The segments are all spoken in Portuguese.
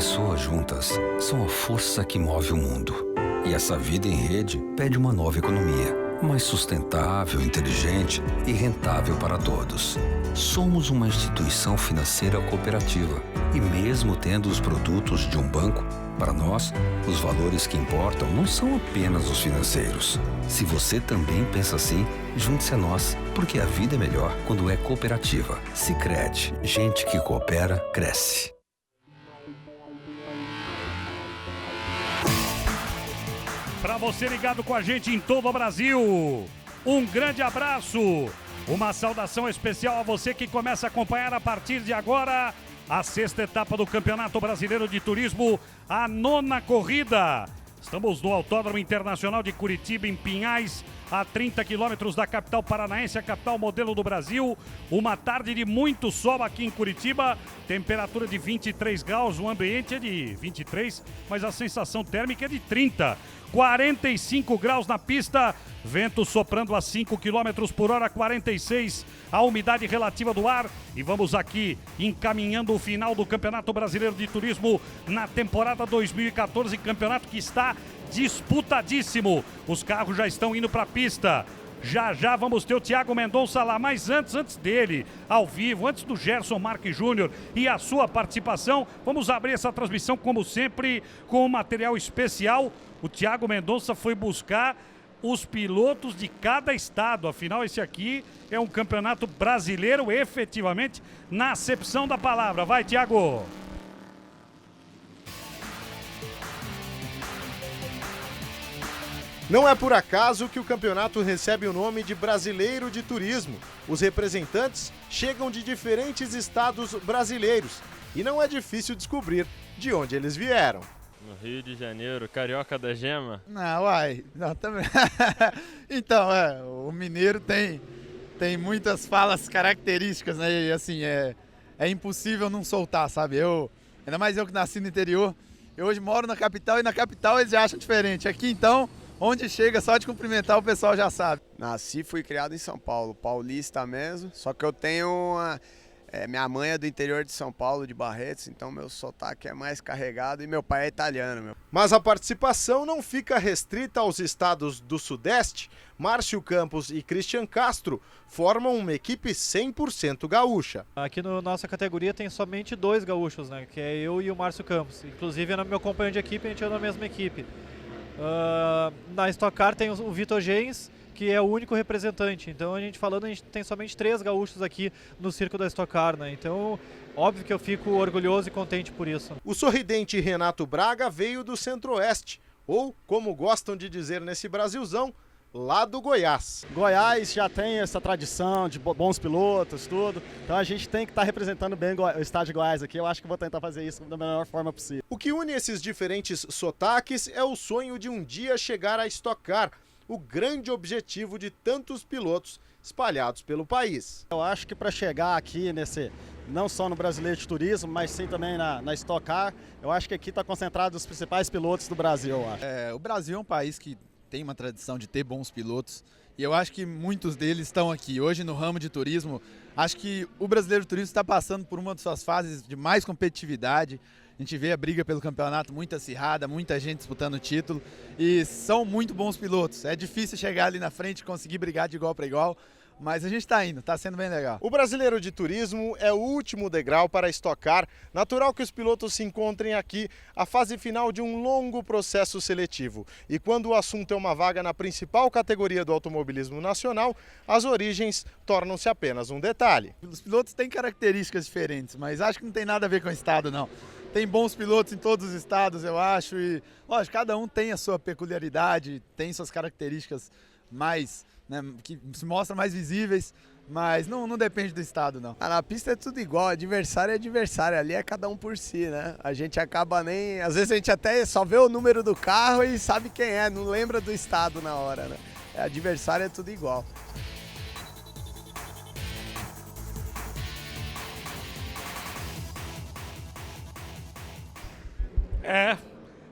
pessoas juntas são a força que move o mundo. E essa vida em rede pede uma nova economia, mais sustentável, inteligente e rentável para todos. Somos uma instituição financeira cooperativa e mesmo tendo os produtos de um banco, para nós, os valores que importam não são apenas os financeiros. Se você também pensa assim, junte-se a nós, porque a vida é melhor quando é cooperativa. Sicredi, gente que coopera, cresce. Para você ligado com a gente em todo o Brasil, um grande abraço, uma saudação especial a você que começa a acompanhar a partir de agora a 6ª etapa do Campeonato Brasileiro de Turismo, a 9ª corrida. Estamos no Autódromo Internacional de Curitiba, em Pinhais, a 30 quilômetros da capital paranaense, a capital modelo do Brasil. Uma tarde de muito sol aqui em Curitiba, temperatura de 23 graus, o ambiente é de 23, mas a sensação térmica é de 30. 45 graus na pista, vento soprando a 5 km por hora, 46 a umidade relativa do ar. E vamos aqui encaminhando o final do Campeonato Brasileiro de Turismo na temporada 2014, campeonato que está disputadíssimo. Os carros já estão indo para a pista. Já vamos ter o Thiago Mendonça lá, mas antes dele, ao vivo, antes do Gerson Marques Júnior e a sua participação, vamos abrir essa transmissão, como sempre, com um material especial. O Thiago Mendonça foi buscar os pilotos de cada estado, afinal esse aqui é um campeonato brasileiro, efetivamente, na acepção da palavra. Vai, Thiago! Não é por acaso que o campeonato recebe o nome de Brasileiro de Turismo. Os representantes chegam de diferentes estados brasileiros e não é difícil descobrir de onde eles vieram. No Rio de Janeiro, carioca da gema? Não, também. Então, o mineiro tem muitas falas características, né? E assim, é impossível não soltar, sabe? Ainda mais eu que nasci no interior, eu hoje moro na capital e na capital eles já acham diferente. Aqui então, onde chega, só de cumprimentar o pessoal já sabe. Nasci e fui criado em São Paulo, paulista mesmo, só que eu tenho minha mãe é do interior de São Paulo, de Barretos, então meu sotaque é mais carregado e meu pai é italiano. Mas a participação não fica restrita aos estados do Sudeste. Márcio Campos e Christian Castro formam uma equipe 100% gaúcha. Aqui na nossa categoria tem somente 2 gaúchos, né? Que é eu e o Márcio Campos. Inclusive é meu companheiro de equipe, a gente é na mesma equipe. Na Stock Car tem o Vitor Gens, que é o único representante. Então a gente tem somente 3 gaúchos aqui no circo da Stock Car, né? Então, óbvio que eu fico orgulhoso e contente por isso. O sorridente Renato Braga veio do Centro-Oeste, ou, como gostam de dizer nesse Brasilzão, lá do Goiás. Goiás já tem essa tradição de bons pilotos, tudo. Então a gente tem que estar representando bem o estado de Goiás aqui. Eu acho que vou tentar fazer isso da melhor forma possível. O que une esses diferentes sotaques é o sonho de um dia chegar a Stock Car, o grande objetivo de tantos pilotos espalhados pelo país. Eu acho que para chegar aqui não só no Brasileiro de Turismo, mas sim também na Stock Car, eu acho que aqui está concentrado os principais pilotos do Brasil, eu acho. O Brasil é um país que tem uma tradição de ter bons pilotos e eu acho que muitos deles estão aqui. Hoje no ramo de turismo, acho que o Brasileiro de Turismo está passando por uma de suas fases de mais competitividade. A gente vê a briga pelo campeonato muito acirrada, muita gente disputando o título e são muito bons pilotos. É difícil chegar ali na frente e conseguir brigar de igual para igual, mas a gente está indo, está sendo bem legal. O Brasileiro de Turismo é o último degrau para a Stock Car. Natural que os pilotos se encontrem aqui, a fase final de um longo processo seletivo. E quando o assunto é uma vaga na principal categoria do automobilismo nacional, as origens tornam-se apenas um detalhe. Os pilotos têm características diferentes, mas acho que não tem nada a ver com o estado, não. Tem bons pilotos em todos os estados, eu acho, e lógico, cada um tem a sua peculiaridade, tem suas características mais, né, que se mostram mais visíveis, mas não depende do estado, não. Na pista é tudo igual, adversário é adversário, ali é cada um por si, né? A gente acaba às vezes a gente até só vê o número do carro e sabe quem é, não lembra do estado na hora, né? Adversário é tudo igual.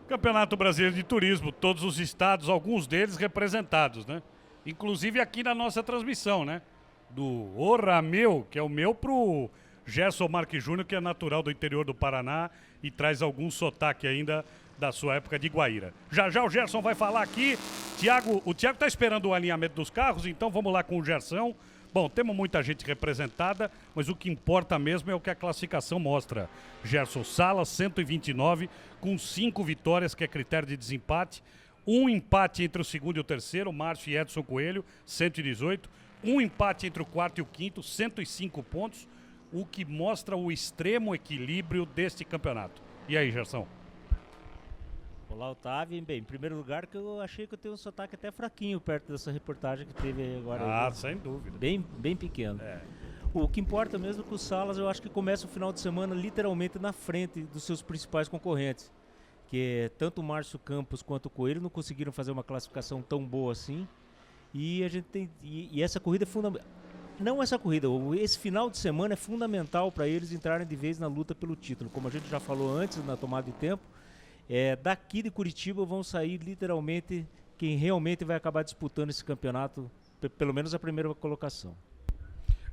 Campeonato Brasileiro de Turismo, todos os estados, alguns deles representados, né? Inclusive aqui na nossa transmissão, né? Do Ora Meu, que é o meu pro Gerson Marques Júnior, que é natural do interior do Paraná e traz algum sotaque ainda da sua época de Guaíra. Já já o Gerson vai falar aqui. O Thiago está esperando o alinhamento dos carros, então vamos lá com o Gerson. Bom, temos muita gente representada, mas o que importa mesmo é o que a classificação mostra. Gerson Salas, 129, com 5 vitórias, que é critério de desempate. Um empate entre o segundo e o terceiro, Márcio e Edson Coelho, 118. Um empate entre o quarto e o quinto, 105 pontos, o que mostra o extremo equilíbrio deste campeonato. E aí, Gerson? Olá, Otávio. Bem, em primeiro lugar, que eu achei que eu tenho um sotaque até fraquinho perto dessa reportagem que teve agora. Ah, sem dúvida. Bem pequeno. O que importa mesmo é que o Salas, eu acho que começa o final de semana literalmente na frente dos seus principais concorrentes. Que tanto o Márcio Campos quanto o Coelho não conseguiram fazer uma classificação tão boa assim. E a gente tem. E essa corrida é fundamental. Não essa corrida, esse final de semana é fundamental para eles entrarem de vez na luta pelo título. Como a gente já falou antes, na tomada de tempo. Daqui de Curitiba vão sair literalmente quem realmente vai acabar disputando esse campeonato, pelo menos a primeira colocação.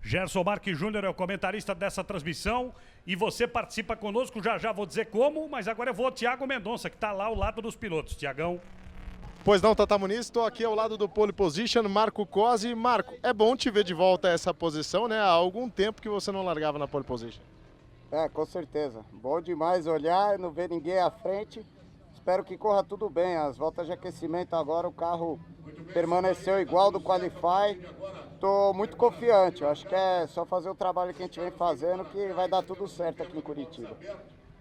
Gerson Marques Júnior é o comentarista dessa transmissão e você participa conosco, já vou dizer como, mas agora eu vou ao Thiago Mendonça, que está lá ao lado dos pilotos. Tiagão. Pois não, Tata Muniz, estou aqui ao lado do pole position, Marco Cosi. Marco, é bom te ver de volta a essa posição, né? Há algum tempo que você não largava na pole position. Com certeza. Bom demais olhar, não ver ninguém à frente. Espero que corra tudo bem. As voltas de aquecimento agora, o carro permaneceu igual do Qualify. Estou muito confiante. Eu acho que é só fazer o trabalho que a gente vem fazendo que vai dar tudo certo aqui em Curitiba.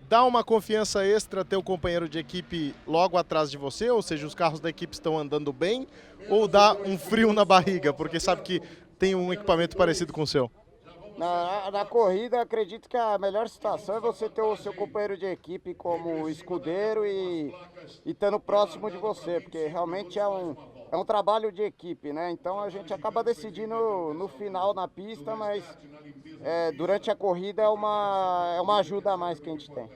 Dá uma confiança extra ter o companheiro de equipe logo atrás de você? Ou seja, os carros da equipe estão andando bem? Ou dá um frio na barriga, porque sabe que tem um equipamento parecido com o seu? Na corrida, acredito que a melhor situação é você ter o seu companheiro de equipe como escudeiro e estando próximo de você, porque realmente é um trabalho de equipe, né? Então a gente acaba decidindo no final na pista, mas durante a corrida é uma ajuda a mais que a gente tem.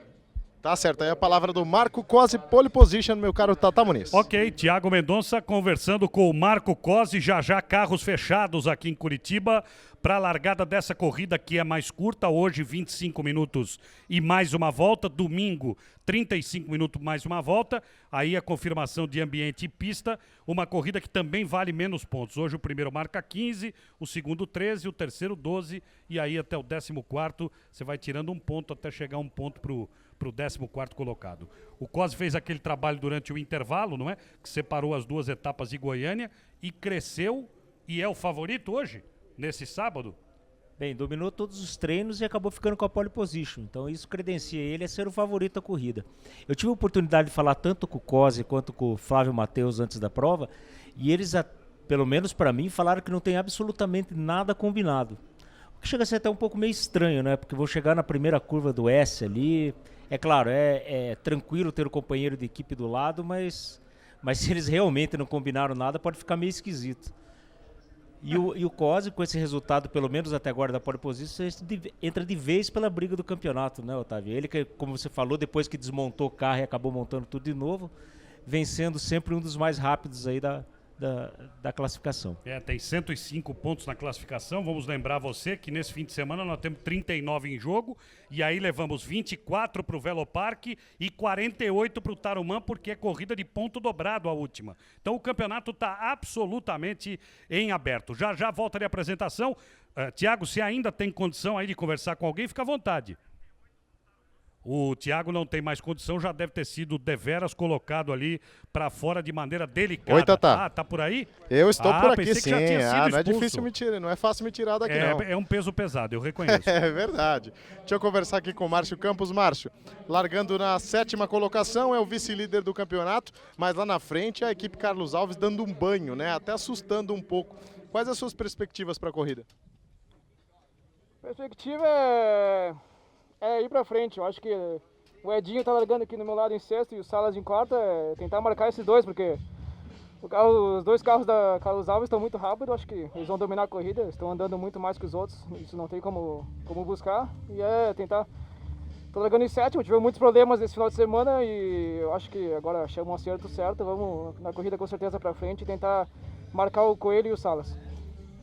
Tá certo, aí a palavra do Marco Cosi, pole position, meu caro Tata Muniz. Ok, Thiago Mendonça conversando com o Marco Cosi, já carros fechados aqui em Curitiba para a largada dessa corrida que é mais curta, hoje 25 minutos e mais uma volta, domingo 35 minutos mais uma volta, aí a confirmação de ambiente e pista, uma corrida que também vale menos pontos. Hoje o primeiro marca 15, o segundo 13, o terceiro 12 e aí até o 14º você vai tirando um ponto até chegar um ponto para o 14º colocado. O Cosi fez aquele trabalho durante o intervalo, não é? Que separou as duas etapas de Goiânia e cresceu e é o favorito hoje, nesse sábado. Bem, dominou todos os treinos e acabou ficando com a pole position. Então isso credencia ele a ser o favorito da corrida. Eu tive a oportunidade de falar tanto com o Cosi quanto com o Flávio Matheus antes da prova e eles, pelo menos para mim, falaram que não tem absolutamente nada combinado. O que chega a ser até um pouco meio estranho, né? Porque vou chegar na primeira curva do S ali. É claro, é tranquilo ter o companheiro de equipe do lado, mas se eles realmente não combinaram nada, pode ficar meio esquisito. E o Cosi, com esse resultado, pelo menos até agora, da pole position, entra de vez pela briga do campeonato, né, Otávio? Ele, que, como você falou, depois que desmontou o carro e acabou montando tudo de novo, vem sendo sempre um dos mais rápidos aí da classificação. Tem 105 pontos na classificação. Vamos lembrar você que nesse fim de semana nós temos 39 em jogo e aí levamos 24 para o Velopark e 48 para o Tarumã, porque é corrida de ponto dobrado a última. Então o campeonato está absolutamente em aberto. Já volta de apresentação. Thiago, se ainda tem condição aí de conversar com alguém, fica à vontade. O Thiago não tem mais condição, já deve ter sido deveras colocado ali para fora de maneira delicada. Oi, Tata. Tá por aí? Eu estou por aqui, pensei sim. Que já tinha sido não é expulso. difícil me tirar, não é fácil me tirar daqui, não. É um peso pesado, eu reconheço. É verdade. Deixa eu conversar aqui com o Márcio Campos. Márcio, largando na 7ª colocação, é o vice-líder do campeonato, mas lá na frente a equipe Carlos Alves dando um banho, né? Até assustando um pouco. Quais as suas perspectivas para a corrida? Perspectiva é ir para frente. Eu acho que o Edinho tá largando aqui no meu lado em sexto e o Salas em quarto, tentar marcar esses dois, porque os dois carros da Carlos Alves estão muito rápidos, acho que eles vão dominar a corrida, estão andando muito mais que os outros, isso não tem como buscar, e tentar. Tô largando em sétimo, tive muitos problemas nesse final de semana e eu acho que agora chama um acerto certo, vamos na corrida com certeza para frente e tentar marcar o Coelho e o Salas.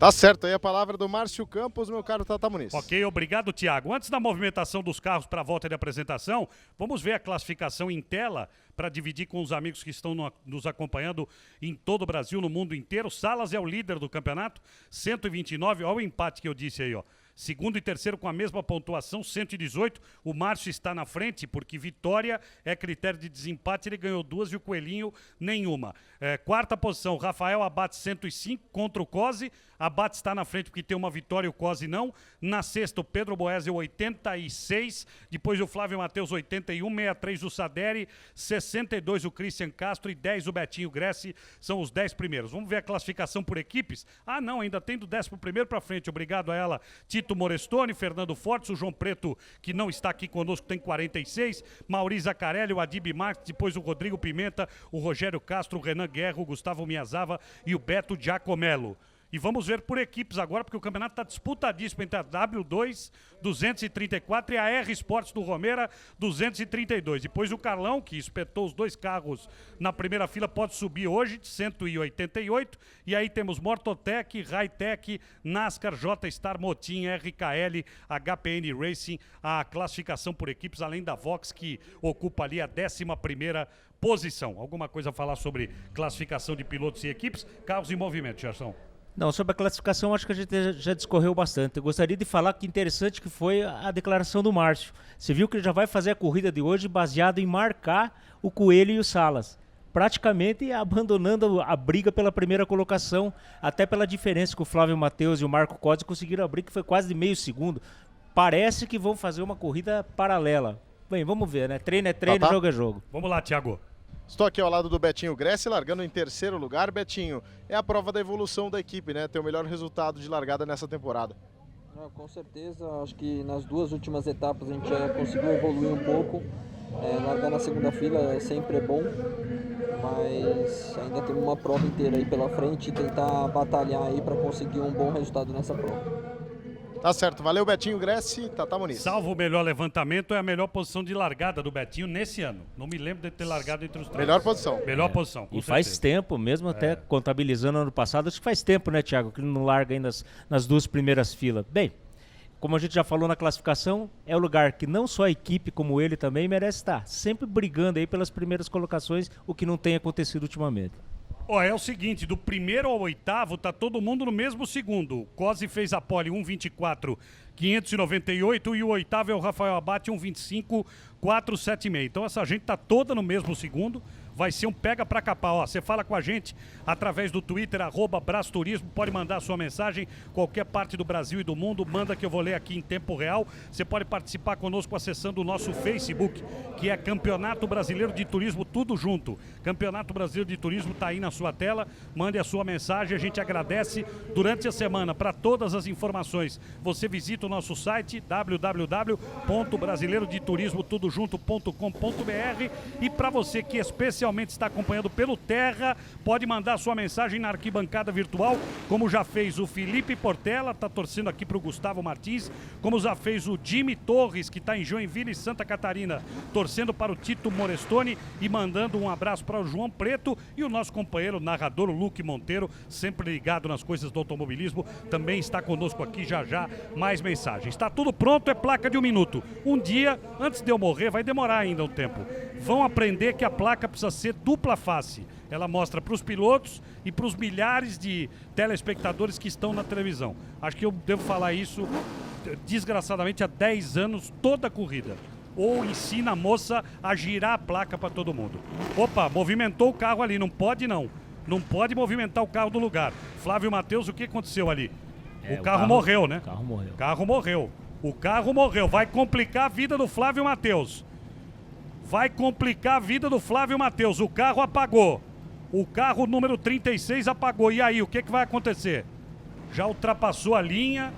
Tá certo, aí a palavra do Márcio Campos, meu caro Tata Muniz. Ok, obrigado, Tiago. Antes da movimentação dos carros para a volta de apresentação, vamos ver a classificação em tela para dividir com os amigos que estão nos acompanhando em todo o Brasil, no mundo inteiro. Salas é o líder do campeonato, 129, olha o empate que eu disse aí, ó. Segundo e terceiro com a mesma pontuação, 118. O Márcio está na frente, porque vitória é critério de desempate. Ele ganhou 2 e o Coelhinho nenhuma. Quarta posição, Rafael Abate 105 contra o Cosi. Abate está na frente porque tem uma vitória e o Cosi não. Na sexta, o Pedro Boésio 86. Depois o Flávio Matheus 81. 63 o Saderi. 62 o Christian Castro e 10 o Betinho Gressi. São os 10 primeiros. Vamos ver a classificação por equipes. Ah, não, ainda tem do 11º para frente. Obrigado a ela, Tito Morestoni, Fernando Fortes, o João Preto, que não está aqui conosco, tem 46. Maurício Zacarelli, o Adib Marques, depois o Rodrigo Pimenta, o Rogério Castro, o Renan Guerra, o Gustavo Miazava e o Beto Giacomello. E vamos ver por equipes agora, porque o campeonato está disputadíssimo entre a W2, 234, e a R Sports do Romera, 232. Depois o Carlão, que espetou os 2 carros na primeira fila, pode subir hoje, de 188. E aí temos Mortotec, Raitec, NASCAR, J-Star, Motim, RKL, HPN Racing, a classificação por equipes, além da Vox, que ocupa ali a 11ª posição. Alguma coisa a falar sobre classificação de pilotos e equipes? Carros em movimento, Gerson. Não, sobre a classificação, acho que a gente já discorreu bastante. Eu gostaria de falar que interessante que foi a declaração do Márcio. Você viu que ele já vai fazer a corrida de hoje baseado em marcar o Coelho e o Salas. Praticamente abandonando a briga pela primeira colocação, até pela diferença que o Flávio Matheus e o Marco Cosi conseguiram abrir, que foi quase de meio segundo. Parece que vão fazer uma corrida paralela. Bem, vamos ver, né? Treino é treino, jogo é jogo. Vamos lá, Thiago. Estou aqui ao lado do Betinho Gressi, largando em terceiro lugar. Betinho, é a prova da evolução da equipe, né? Ter o melhor resultado de largada nessa temporada. Com certeza, acho que nas 2 últimas etapas a gente já conseguiu evoluir um pouco. Largar na segunda fila sempre é bom, mas ainda tem uma prova inteira aí pela frente e tentar batalhar aí para conseguir um bom resultado nessa prova. Tá certo, valeu Betinho Gressi, Tata Muniz. Salvo o melhor levantamento, é a melhor posição de largada do Betinho nesse ano. Não me lembro de ter largado entre os 3. Melhor posição. Melhor posição, com E certeza. faz tempo, mesmo até contabilizando ano passado, acho que faz tempo, né, Thiago, que ele não larga ainda nas 2 primeiras filas. Bem, como a gente já falou na classificação, é o lugar que não só a equipe, como ele também merece estar, sempre brigando aí pelas primeiras colocações, o que não tem acontecido ultimamente. É o seguinte, do 1º ao 8º, tá todo mundo no mesmo segundo. O Cosi fez a pole 1:24.598 e o 8º é o Rafael Abate 1:25.476. Então essa gente tá toda no mesmo segundo. Vai ser um pega pra capar. Você fala com a gente através do Twitter, @BrasTurismo, pode mandar a sua mensagem, qualquer parte do Brasil e do mundo, manda que eu vou ler aqui em tempo real. Você pode participar conosco acessando o nosso Facebook, que é Campeonato Brasileiro de Turismo, tudo junto. Campeonato Brasileiro de Turismo tá aí na sua tela, mande a sua mensagem, a gente agradece. Durante a semana, para todas as informações, você visita o nosso site, www.brasileirodeturisimotudojunto.com.br, e para você que especialmente está acompanhando pelo Terra, pode mandar sua mensagem na arquibancada virtual, como já fez o Felipe Portela, tá torcendo aqui para o Gustavo Martins, como já fez o Jimmy Torres, que está em Joinville, Santa Catarina, torcendo para o Tito Morestoni e mandando um abraço para o João Preto, e o nosso companheiro narrador, o Luque Monteiro, sempre ligado nas coisas do automobilismo, também está conosco aqui já mais mensagens. Está tudo pronto, é placa de 1 minuto. Um dia, antes de eu morrer, vai demorar ainda um tempo. Vão aprender que a placa precisa ser dupla face. Ela mostra para os pilotos e para os milhares de telespectadores que estão na televisão. Acho que eu devo falar isso, desgraçadamente, há 10 anos, toda a corrida. Ou ensina a moça a girar a placa para todo mundo. Opa, movimentou o carro ali, não pode não. Não pode movimentar o carro do lugar. Flávio Matheus, o que aconteceu ali? O carro morreu, né? O carro morreu. Vai complicar a vida do Flávio Matheus. O carro apagou. O carro número 36 apagou. E aí, o que vai acontecer? Já ultrapassou a linha,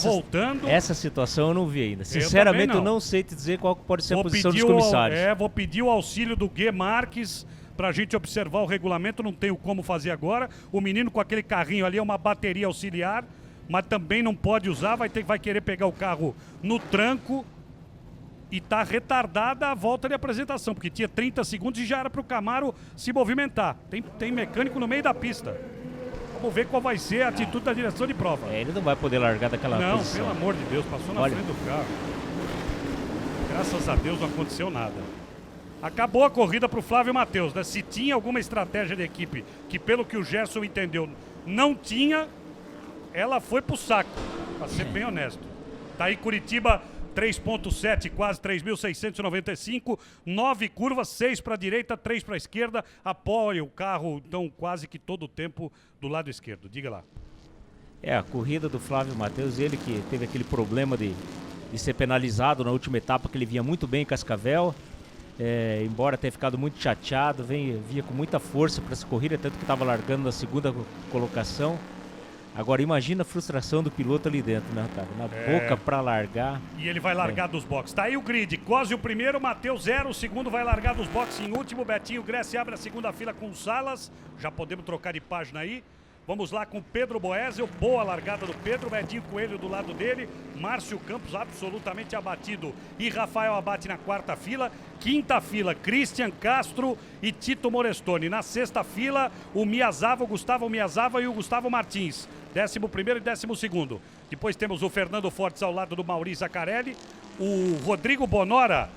voltando. Essa situação eu não vi ainda. Sinceramente, eu não sei te dizer qual pode ser a posição dos comissários. Vou pedir o auxílio do Gui Marques pra gente observar o regulamento. Não tenho como fazer agora. O menino com aquele carrinho ali é uma bateria auxiliar, mas também não pode usar. Vai querer pegar o carro no tranco. E tá retardada a volta de apresentação, porque tinha 30 segundos e já era pro Camaro se movimentar. Tem mecânico no meio da pista. Vamos ver qual vai ser a atitude da direção de prova. Ele não vai poder largar daquela Não, posição. pelo amor de Deus, passou na frente do carro. Graças a Deus não aconteceu nada. Acabou a corrida para o Flávio Matheus, né? Se tinha alguma estratégia de equipe, que pelo que o Gerson entendeu, não tinha, ela foi pro saco, para ser bem honesto. Tá aí Curitiba 3.7, quase 3.695, 9 curvas, 6 para a direita, 3 para a esquerda, apoia o carro, então quase que todo o tempo do lado esquerdo. Diga lá. A corrida do Flávio Matheus, ele que teve aquele problema de ser penalizado na última etapa, que ele vinha muito bem em Cascavel, embora tenha ficado muito chateado, vinha com muita força para essa corrida, tanto que estava largando na segunda colocação. Agora imagina a frustração do piloto ali dentro, né, cara? Na boca para largar. E ele vai largar dos boxes. Tá aí o grid. Cose o primeiro, Matheus 0. O segundo vai largar dos boxes em último. Betinho Gressi abre a segunda fila com Salas. Já podemos trocar de página aí. Vamos lá com Pedro Boesel. Boa largada do Pedro. Betinho Coelho do lado dele. Márcio Campos absolutamente abatido. E Rafael Abate na quarta fila. Quinta fila, Christian Castro e Tito Morestoni. Na sexta fila, o Gustavo Miyazawa e o Gustavo Martins. 11º e 12º. Depois temos o Fernando Fortes ao lado do Maurício Zaccarelli. O Rodrigo Bonora.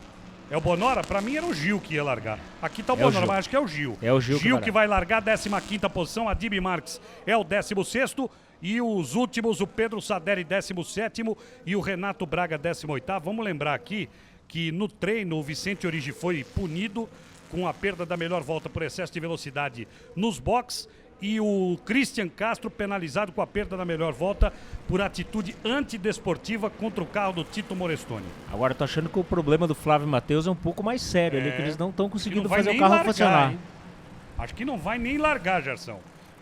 É o Bonora? Pra mim era o Gil que ia largar. Aqui tá o Bonora, mas acho que é o Gil. É o Gil que vai largar 15ª posição. A Dibi Marques é o 16º. E os últimos, o Pedro Saderi 17º e o Renato Braga 18º. Vamos lembrar aqui que no treino o Vicente Origi foi punido com a perda da melhor volta por excesso de velocidade nos boxes. E o Christian Castro penalizado com a perda da melhor volta por atitude antidesportiva contra o carro do Tito Morestoni. Agora eu tô achando que o problema do Flávio Matheus é um pouco mais sério ali, que eles não estão conseguindo fazer o carro funcionar. Hein? Acho que não vai nem largar, Gerson.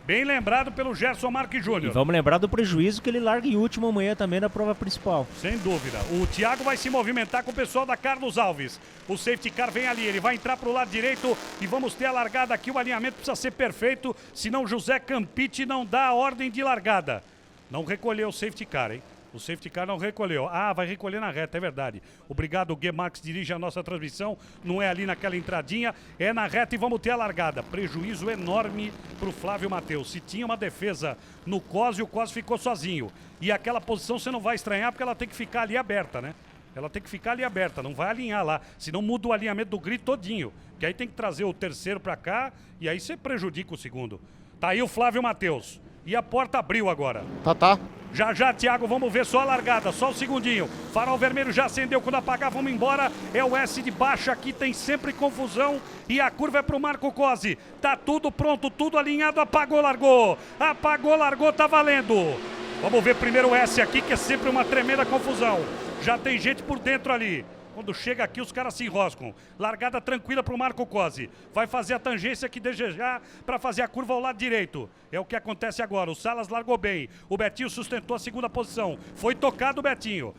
Bem lembrado pelo Gerson Marques Júnior. E vamos lembrar do prejuízo que ele larga em último amanhã também na prova principal. Sem dúvida. O Thiago vai se movimentar com o pessoal da Carlos Alves. O safety car vem ali, ele vai entrar para o lado direito e vamos ter a largada aqui. O alinhamento precisa ser perfeito, senão José Campite não dá a ordem de largada. Não recolheu o safety car, hein? O safety car não recolheu. Ah, vai recolher na reta, é verdade. Obrigado, o Guemax dirige a nossa transmissão. Não é ali naquela entradinha, é na reta e vamos ter a largada. Prejuízo enorme para o Flávio Matheus. Se tinha uma defesa no Cose, o Cose ficou sozinho. E aquela posição você não vai estranhar porque ela tem que ficar ali aberta, né? Ela tem que ficar ali aberta, não vai alinhar lá. Senão muda o alinhamento do grid todinho. Que aí tem que trazer o terceiro para cá e aí você prejudica o segundo. Tá aí o Flávio Matheus. E a porta abriu agora. Tá. Já, Thiago, vamos ver só a largada, só o segundinho. Farol vermelho já acendeu, quando apagar, vamos embora. É o S de baixo, aqui tem sempre confusão. E a curva é pro Marco Cose. Tá tudo pronto, tudo alinhado, apagou, largou. Apagou, largou, tá valendo. Vamos ver primeiro o S aqui, que é sempre uma tremenda confusão. Já tem gente por dentro ali. Quando chega aqui, os caras se enroscam. Largada tranquila para o Marco Cose. Vai fazer a tangência que desejar para fazer a curva ao lado direito. É o que acontece agora. O Salas largou bem. O Betinho sustentou a segunda posição. Foi tocado o Betinho.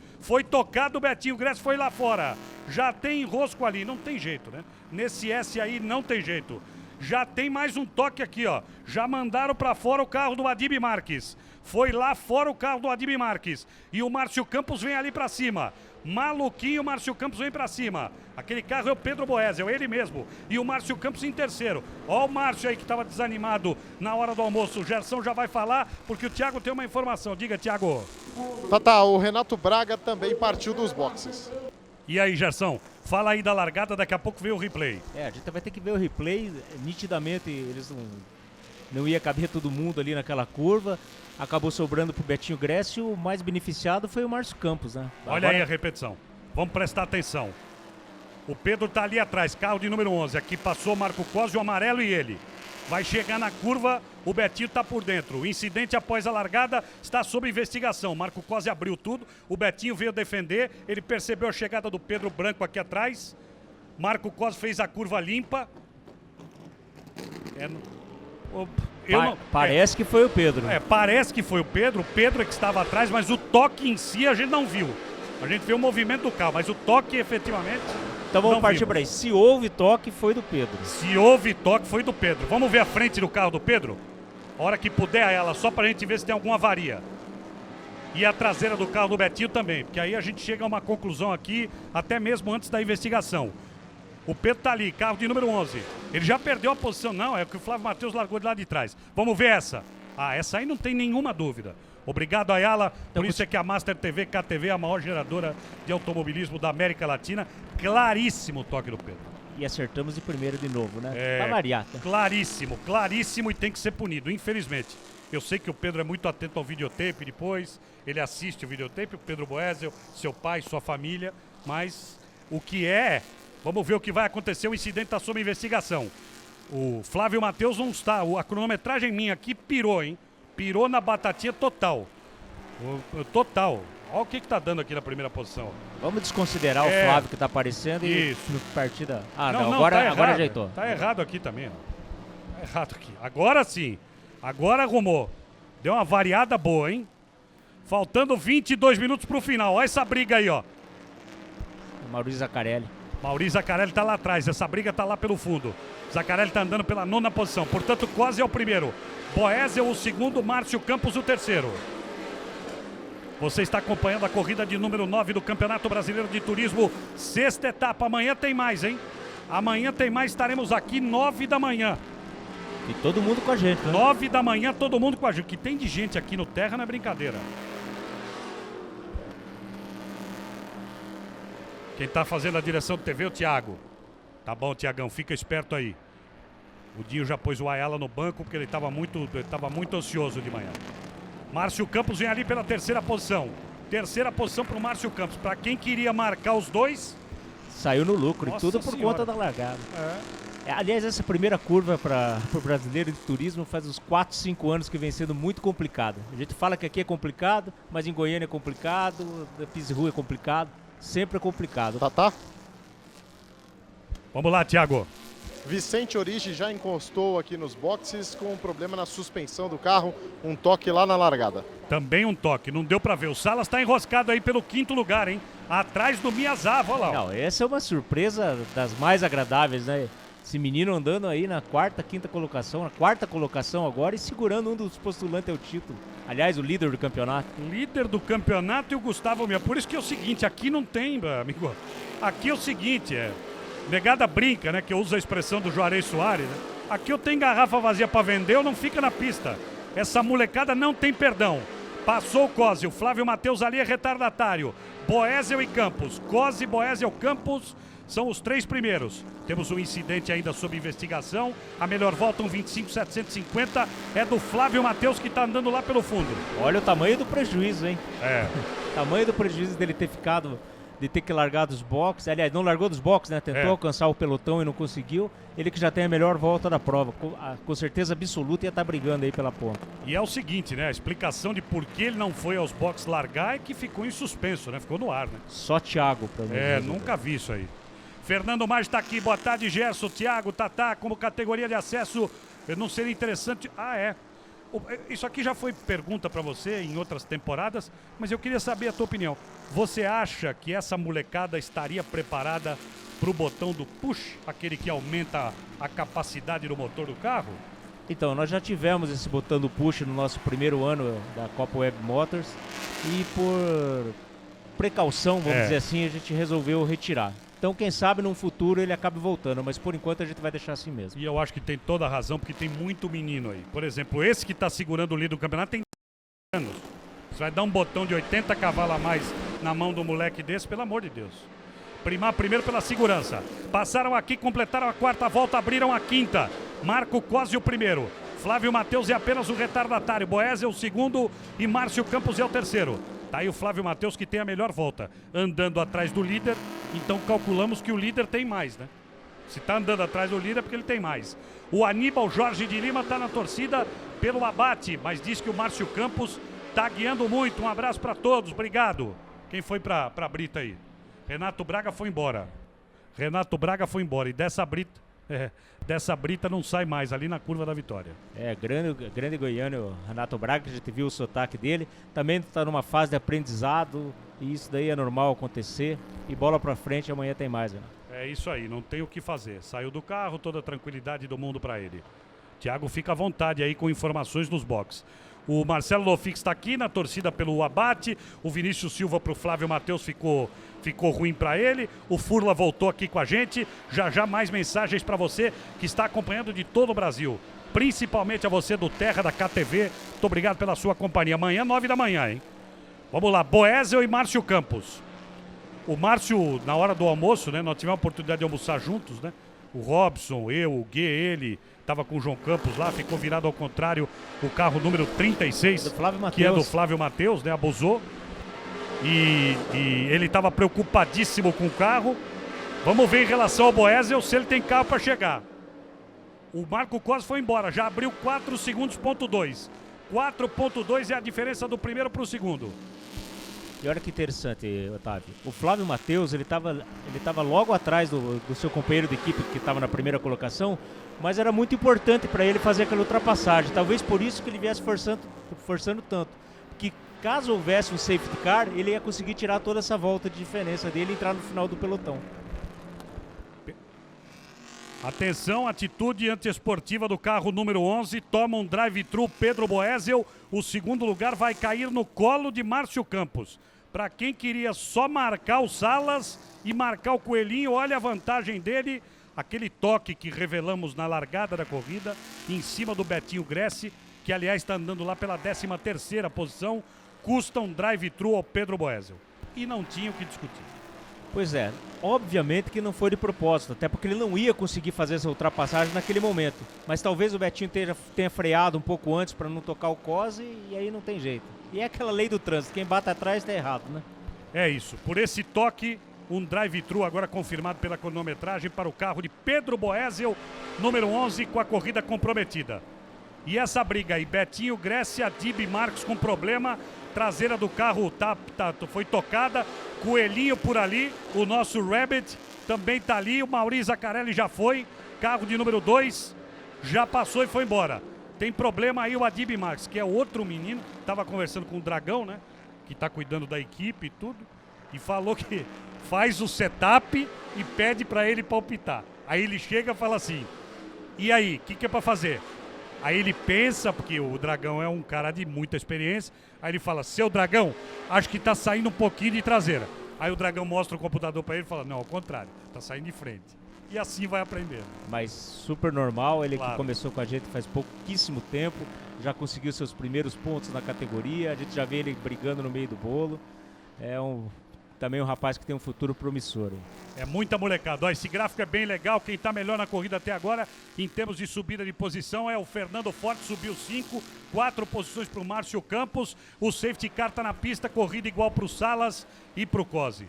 O Gressi foi lá fora. Já tem enrosco ali. Não tem jeito, né? Nesse S aí não tem jeito. Já tem mais um toque aqui, ó. Já mandaram para fora o carro do Adib Marques. Foi lá fora o carro do Adib Marques. E o Márcio Campos vem ali para cima. Maluquinho, o Márcio Campos vem pra cima. Aquele carro é o Pedro Boesel, ele mesmo. E o Márcio Campos em terceiro. Ó o Márcio aí que estava desanimado na hora do almoço. O Gerson já vai falar, porque o Thiago tem uma informação. Diga, Thiago. Tá, o Renato Braga também partiu dos boxes. E aí, Gerson, fala aí da largada, daqui a pouco vem o replay. A gente vai ter que ver o replay. Nitidamente, eles não ia caber todo mundo ali naquela curva. Acabou sobrando pro Betinho Gressi. O mais beneficiado foi o Márcio Campos, né? Olha aí a repetição. Vamos prestar atenção. O Pedro tá ali atrás, carro de número 11. Aqui passou o Marco Cose, o amarelo e ele. Vai chegar na curva, o Betinho tá por dentro. O incidente após a largada está sob investigação. Marco Cose abriu tudo, o Betinho veio defender. Ele percebeu a chegada do Pedro Branco aqui atrás. Marco Cose fez a curva limpa. Parece que foi o Pedro. Parece que foi o Pedro. O Pedro é que estava atrás, mas o toque em si a gente não viu. A gente viu o movimento do carro, mas o toque efetivamente. Então vamos partir para aí. Se houve toque, foi do Pedro. Se houve toque, foi do Pedro. Vamos ver a frente do carro do Pedro? A hora que puder ela, só para a gente ver se tem alguma avaria. E a traseira do carro do Betinho também, porque aí a gente chega a uma conclusão aqui, até mesmo antes da investigação. O Pedro tá ali, carro de número 11. Ele já perdeu a posição, não, é que o Flávio Matheus largou de lá de trás. Vamos ver essa. Ah, essa aí não tem nenhuma dúvida. Obrigado, Ayala. Por isso é que a Master TV, KTV, é a maior geradora de automobilismo da América Latina. Claríssimo o toque do Pedro. E acertamos de primeira de novo, né? É, Pra variar. claríssimo, claríssimo, e tem que ser punido, infelizmente. Eu sei que o Pedro é muito atento ao videotape depois, ele assiste o videotape, o Pedro Boesel, seu pai, sua família, mas o que é, vamos ver o que vai acontecer, o incidente está sob investigação. O Flávio Matheus não está, a cronometragem minha aqui pirou, hein? Pirou na batatinha total. Total. Olha o que tá dando aqui na primeira posição. Vamos desconsiderar o Flávio que tá aparecendo e partida... Ah, não, agora, tá agora ajeitou. Tá errado aqui também, ó. Tá errado aqui. Agora sim. Agora arrumou. Deu uma variada boa, hein? Faltando 22 minutos pro final. Olha essa briga aí, ó. Maurício Zaccarelli. Maurício Zaccarelli tá lá atrás. Essa briga tá lá pelo fundo. Zaccarelli tá andando pela 9ª posição. Portanto, Cosi é o primeiro. Boesel o segundo. Márcio Campos o terceiro. Você está acompanhando a corrida de número 9 do Campeonato Brasileiro de Turismo. 6ª etapa. Amanhã tem mais, hein? Amanhã tem mais. Estaremos aqui 9 da manhã. E todo mundo com a gente, né? 9 da manhã, todo mundo com a gente. O que tem de gente aqui no Terra não é brincadeira. Quem tá fazendo a direção do TV é o Thiago. Tá bom, Thiagão, fica esperto aí. O Dinho já pôs o Ayala no banco porque ele tava muito ansioso de manhã. Márcio Campos vem ali pela 3ª posição. 3ª posição pro Márcio Campos. Pra quem queria marcar os dois... Saiu no lucro. Nossa E tudo por senhora. conta da largada. Aliás, essa primeira curva para o brasileiro de turismo faz uns 4, 5 anos que vem sendo muito complicado. A gente fala que aqui é complicado, mas em Goiânia é complicado, na Pizarro é complicado, sempre é complicado. Tá. Vamos lá, Thiago. Vicente Origi já encostou aqui nos boxes com um problema na suspensão do carro, um toque lá na largada. Também um toque, não deu pra ver. O Salas tá enroscado aí pelo 5º lugar, hein? Atrás do Miyazawa, olha lá. Não, essa é uma surpresa das mais agradáveis, né? Esse menino andando aí na 4ª, 5ª colocação, na 4ª colocação agora e segurando um dos postulantes ao título. Aliás, o líder do campeonato. Líder do campeonato e o Gustavo Mir. Por isso que é o seguinte, aqui não tem, amigo. Aqui é o seguinte, negada brinca, né? Que eu uso a expressão do Juarez Soares, né? Aqui eu tenho garrafa vazia pra vender, eu não fica na pista. Essa molecada não tem perdão. Passou o Cosi, o Flávio Matheus ali é retardatário. Boesel e Campos. Cosi, Boesel, Campos são os 3 primeiros. Temos um incidente ainda sob investigação. A melhor volta, um 25.750, é do Flávio Matheus que tá andando lá pelo fundo. Olha o tamanho do prejuízo, hein? Tamanho do prejuízo dele ter ficado, de ter que largar dos boxes. Aliás, não largou dos boxes, né? Tentou alcançar o pelotão e não conseguiu. Ele que já tem a melhor volta da prova. Com certeza absoluta ia estar brigando aí pela ponta. E é o seguinte, né? A explicação de por que ele não foi aos boxes largar é que ficou em suspenso, né? Ficou no ar, né? Só Thiago pra mim. Nunca vi isso aí. Fernando Maggi tá aqui. Boa tarde, Gerson, Thiago, Tatá, como categoria de acesso. Não seria interessante... Isso aqui já foi pergunta pra você em outras temporadas, mas eu queria saber a tua opinião. Você acha que essa molecada estaria preparada pro botão do push, aquele que aumenta a capacidade do motor do carro? Então, nós já tivemos esse botão do push no nosso primeiro ano da Copa Web Motors e por precaução, vamos dizer assim, a gente resolveu retirar. Então, quem sabe, num futuro ele acabe voltando, mas por enquanto a gente vai deixar assim mesmo. E eu acho que tem toda a razão, porque tem muito menino aí. Por exemplo, esse que está segurando o líder do campeonato tem anos. Você vai dar um botão de 80 cavalos a mais na mão do moleque desse, pelo amor de Deus. Primar primeiro pela segurança. Passaram aqui, completaram a 4ª volta, abriram a 5ª. Marco Cosi o primeiro. Flávio Matheus é apenas o retardatário. Boesel é o segundo e Márcio Campos é o terceiro. Tá aí o Flávio Matheus que tem a melhor volta, andando atrás do líder, então calculamos que o líder tem mais, né? Se tá andando atrás do líder é porque ele tem mais. O Aníbal Jorge de Lima tá na torcida pelo abate, mas diz que o Márcio Campos tá guiando muito. Um abraço para todos, obrigado. Quem foi pra Brita aí? Renato Braga foi embora. E dessa Brita não sai mais, ali na curva da vitória. Grande goiano, Renato Braga, que a gente viu o sotaque dele. Também está numa fase de aprendizado e isso daí é normal acontecer. E bola pra frente, amanhã tem mais, né? É isso aí, não tem o que fazer. Saiu do carro, toda a tranquilidade do mundo para ele. Thiago fica à vontade aí com informações nos boxes. O Marcelo Lofix está aqui na torcida pelo abate. O Vinícius Silva pro Flávio Matheus ficou ruim para ele. O Furla voltou aqui com a gente. Já mais mensagens para você que está acompanhando de todo o Brasil. principalmente a você do Terra, da KTV. Muito obrigado pela sua companhia. Amanhã, 9 da manhã, hein? Vamos lá, Boesel e Márcio Campos. O Márcio, na hora do almoço, né? Nós tivemos a oportunidade de almoçar juntos, né? O Robson, eu, o Gui, ele, tava com o João Campos lá, ficou virado ao contrário o carro número 36, que é do Flávio Matheus, né? Abusou. E ele tava preocupadíssimo com o carro. Vamos ver em relação ao Boesel se ele tem carro para chegar. O Marco Costa foi embora, já abriu 4 segundos, ponto 2. 4.2 é a diferença do primeiro para o segundo. E olha que interessante, Otávio. O Flávio Matheus, ele tava logo atrás do seu companheiro de equipe que estava na primeira colocação, mas era muito importante para ele fazer aquela ultrapassagem. Talvez por isso que ele viesse forçando tanto. Porque caso houvesse um safety car, ele ia conseguir tirar toda essa volta de diferença dele e entrar no final do pelotão. Atenção, atitude antiesportiva do carro número 11, toma um drive-thru Pedro Boesel, o segundo lugar vai cair no colo de Márcio Campos. Para quem queria só marcar o Salas e marcar o Coelhinho, olha a vantagem dele, aquele toque que revelamos na largada da corrida, em cima do Betinho Gressi, que aliás está andando lá pela 13ª posição, custa um drive-thru ao Pedro Boesel. E não tinha o que discutir. Pois é, obviamente que não foi de propósito, até porque ele não ia conseguir fazer essa ultrapassagem naquele momento. Mas talvez o Betinho tenha freado um pouco antes para não tocar o Cose e aí não tem jeito. E é aquela lei do trânsito, quem bate atrás está errado, né? É isso, por esse toque, um drive-thru agora confirmado pela cronometragem para o carro de Pedro Boesel, número 11, com a corrida comprometida. E essa briga aí, Betinho Gressi, Adib Marques com problema, traseira do carro foi tocada, Coelhinho por ali, o nosso Rabbit também tá ali, o Maurício Zaccarelli já foi, carro de número 2 já passou e foi embora. Tem problema aí o Adib Marques, que é outro menino, tava conversando com o Dragão, né, que tá cuidando da equipe e tudo, e falou que faz o setup e pede para ele palpitar. Aí ele chega e fala assim, e aí, o que é para fazer? Aí ele pensa, porque o Dragão é um cara de muita experiência, aí ele fala, seu Dragão, acho que tá saindo um pouquinho de traseira. Aí o Dragão mostra o computador para ele e fala, não, ao contrário, tá saindo de frente. E assim vai aprendendo. Mas super normal, ele Claro. que começou com a gente faz pouquíssimo tempo, já conseguiu seus primeiros pontos na categoria, a gente já vê ele brigando no meio do bolo. É também um rapaz que tem um futuro promissor. É muita molecada. Ó, esse gráfico é bem legal. Quem está melhor na corrida até agora, em termos de subida de posição, é o Fernando Forte, subiu 5, 4 posições para o Márcio Campos. O safety car está na pista, corrida igual para o Salas e para o Cose.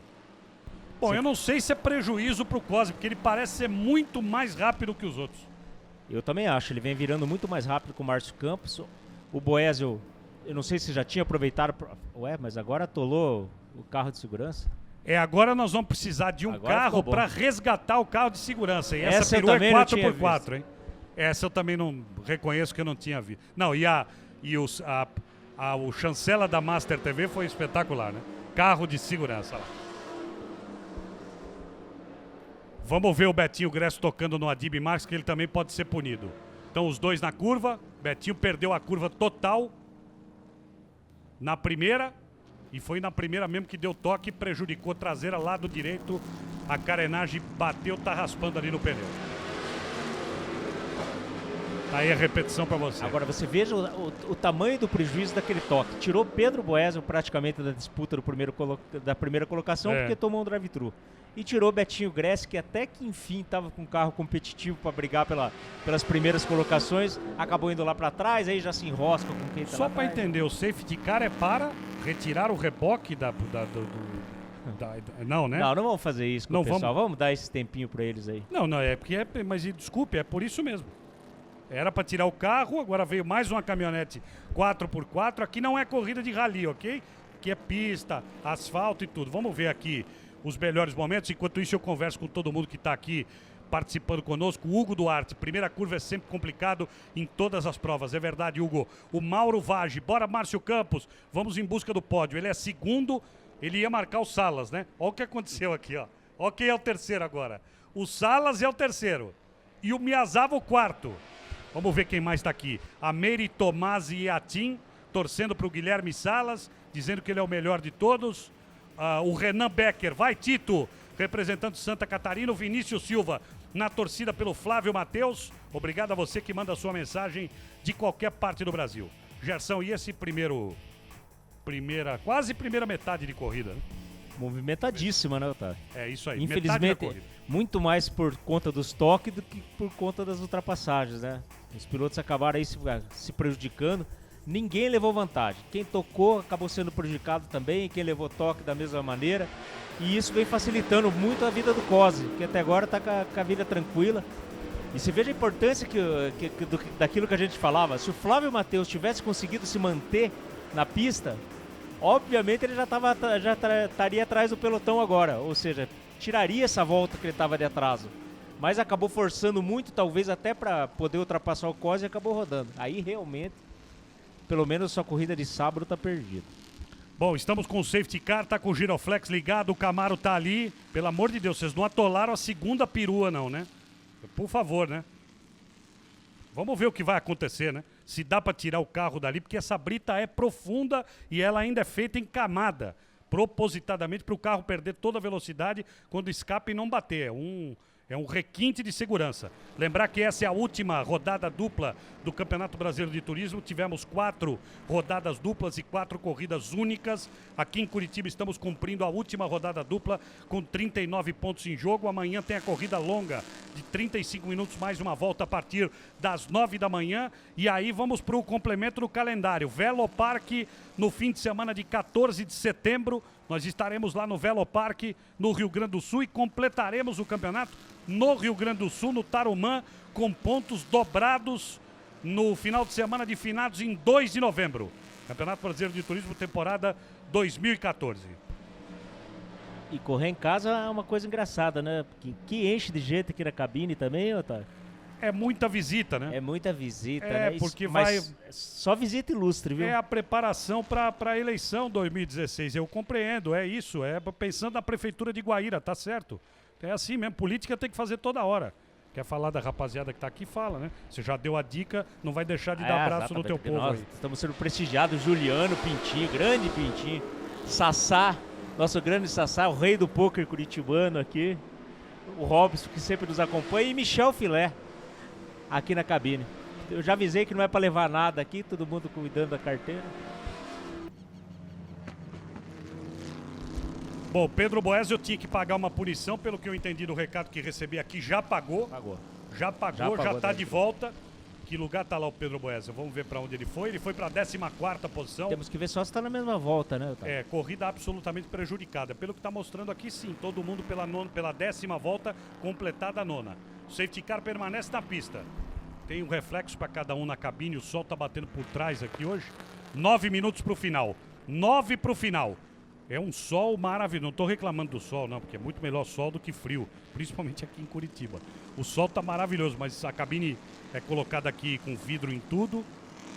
Bom, eu não sei se é prejuízo para o Cose, porque ele parece ser muito mais rápido que os outros. Eu também acho, ele vem virando muito mais rápido que o Márcio Campos. O Boesel, eu não sei se já tinha aproveitado. Ué, mas agora atolou o carro de segurança? Agora nós vamos precisar de um Agora carro ficou bom. para resgatar o carro de segurança. E essa eu perua é também não tinha 4x4, visto. hein? Essa eu também não reconheço que eu não tinha visto. Não, o chancela da Master TV foi espetacular, né? Carro de segurança. Lá. Vamos ver o Betinho Gressi tocando no Adib Marques, que ele também pode ser punido. Então os dois na curva. Betinho perdeu a curva total na primeira. E foi na primeira mesmo que deu toque, prejudicou a traseira, lado direito. A carenagem bateu, tá raspando ali no pneu. Tá aí a repetição para você. Agora você veja o tamanho do prejuízo daquele toque. Tirou Pedro Boesel praticamente da disputa da primeira colocação porque tomou um drive-thru. E tirou Betinho Gressi, que até que enfim estava com um carro competitivo para brigar pelas primeiras colocações, acabou indo lá para trás, aí já se enrosca com quem tá Só lá para atrás. entender, o safety car é para retirar o reboque não, né? Não vamos fazer isso com Não o pessoal, vamos dar esse tempinho para eles aí. Não, é porque mas desculpe, é por isso mesmo. Era para tirar o carro, agora veio mais uma caminhonete 4x4, aqui não é corrida de rally, ok? Aqui é pista, asfalto e tudo. Vamos ver aqui os melhores momentos. Enquanto isso eu converso com todo mundo que está aqui participando conosco. O Hugo Duarte, primeira curva é sempre complicado em todas as provas, é verdade, Hugo. O Mauro Vage, bora Márcio Campos, vamos em busca do pódio. Ele é segundo, ele ia marcar o Salas, né? Olha o que aconteceu aqui, ó. Olha quem é o terceiro agora. O Salas é o terceiro e o Miyazawa o quarto. Vamos ver quem mais está aqui. A Meire Tomasi Yatin, torcendo para o Guilherme Salas, dizendo que ele é o melhor de todos. O Renan Becker, vai Tito, representando Santa Catarina. O Vinícius Silva, na torcida pelo Flávio Matheus. Obrigado a você que manda a sua mensagem de qualquer parte do Brasil. Gerson, e esse quase primeira metade de corrida, né? Movimentadíssima, né, Otávio? É isso aí, Infelizmente, muito mais por conta dos toques do que por conta das ultrapassagens, né? Os pilotos acabaram aí se prejudicando. Ninguém levou vantagem. Quem tocou acabou sendo prejudicado também, quem levou toque da mesma maneira. E isso vem facilitando muito a vida do Cosi, que até agora está com a vida tranquila. E se veja a importância daquilo que a gente falava. Se o Flávio Matheus tivesse conseguido se manter na pista, obviamente ele já estaria atrás do pelotão agora. Ou seja, tiraria essa volta que ele estava de atraso. Mas acabou forçando muito, talvez até para poder ultrapassar o Cosi, e acabou rodando. Aí realmente, pelo menos sua corrida de sábado está perdida. Bom, estamos com o safety car, tá com o giroflex ligado, o Camaro tá ali. Pelo amor de Deus, vocês não atolaram a segunda perua não, né? Por favor, né? Vamos ver o que vai acontecer, né? Se dá para tirar o carro dali, porque essa brita é profunda e ela ainda é feita em camada. Propositadamente para o carro perder toda a velocidade quando escapa e não bater. É um requinte de segurança. Lembrar que essa é a última rodada dupla do Campeonato Brasileiro de Turismo. Tivemos 4 rodadas duplas e 4 corridas únicas. Aqui em Curitiba estamos cumprindo a última rodada dupla com 39 pontos em jogo. Amanhã tem a corrida longa de 35 minutos, mais uma volta a partir das 9 da manhã. E aí vamos para o complemento do calendário. Velopark no fim de semana de 14 de setembro. Nós estaremos lá no Velopark, no Rio Grande do Sul, e completaremos o campeonato no Rio Grande do Sul, no Tarumã, com pontos dobrados no final de semana de finados em 2 de novembro. Campeonato Brasileiro de Turismo, temporada 2014. E correr em casa é uma coisa engraçada, né? Que enche de gente aqui na cabine também, Otávio? É muita visita, né? É muita visita, né? Porque mas só visita ilustre, viu? É a preparação para a eleição 2016. Eu compreendo, é isso. É pensando na prefeitura de Guaíra, tá certo? É assim mesmo, política tem que fazer toda hora. Quer falar da rapaziada que tá aqui, fala, né? Você já deu a dica, não vai deixar de dar abraço no teu povo aí. Estamos sendo prestigiados, Juliano, Pintinho, grande Pintinho, Sassá, nosso grande Sassá, o rei do pôquer curitibano aqui, o Robson, que sempre nos acompanha, e Michel Filé, aqui na cabine. Eu já avisei que não é para levar nada aqui, todo mundo cuidando da carteira. Bom, Pedro Boésio tinha que pagar uma punição, pelo que eu entendi do recado que recebi aqui, já pagou. Já tá de volta. Que lugar tá lá o Pedro Boésio? Vamos ver para onde ele foi. Ele foi para a 14ª posição. Temos que ver só se tá na mesma volta, né, Otávio? Corrida absolutamente prejudicada. Pelo que tá mostrando aqui, sim, todo mundo pela 10ª volta, completada a 9ª. O safety car permanece na pista. Tem um reflexo para cada um na cabine, o sol tá batendo por trás aqui hoje. 9 minutos pro final. 9 pro final. É um sol maravilhoso. Não estou reclamando do sol, não, porque é muito melhor sol do que frio, principalmente aqui em Curitiba. O sol está maravilhoso, mas a cabine é colocada aqui com vidro em tudo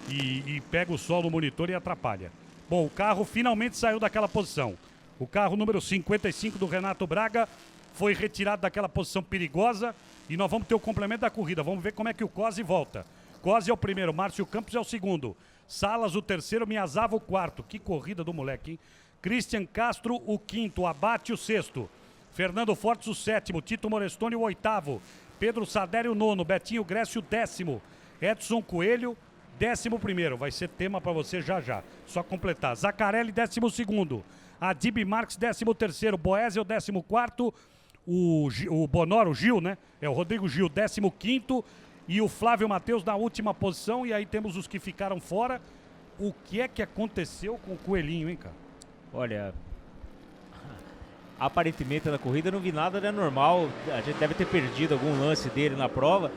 e pega o sol no monitor e atrapalha. Bom, o carro finalmente saiu daquela posição. O carro número 55 do Renato Braga foi retirado daquela posição perigosa e nós vamos ter o complemento da corrida. Vamos ver como é que o Cosi volta. Cosi é o primeiro, Márcio Campos é o segundo. Salas o terceiro, Miyazawa o quarto. Que corrida do moleque, hein? Christian Castro, o quinto. Abate, o sexto. Fernando Fortes, o sétimo. Tito Morestoni, o oitavo. Pedro Saderi, o nono. Betinho Grécio, o 10º. Edson Coelho, 11º. Vai ser tema para você já já. Só completar. Zacarelli, 12º. Adib Marques, 13º. Boésio, 14º. O Bonoro, o Gil, né? É o Rodrigo Gil, 15º. E o Flávio Matheus na última posição. E aí temos os que ficaram fora. O que é que aconteceu com o Coelhinho, hein, cara? Olha, aparentemente na corrida não vi nada de anormal. A gente deve ter perdido algum lance dele na prova.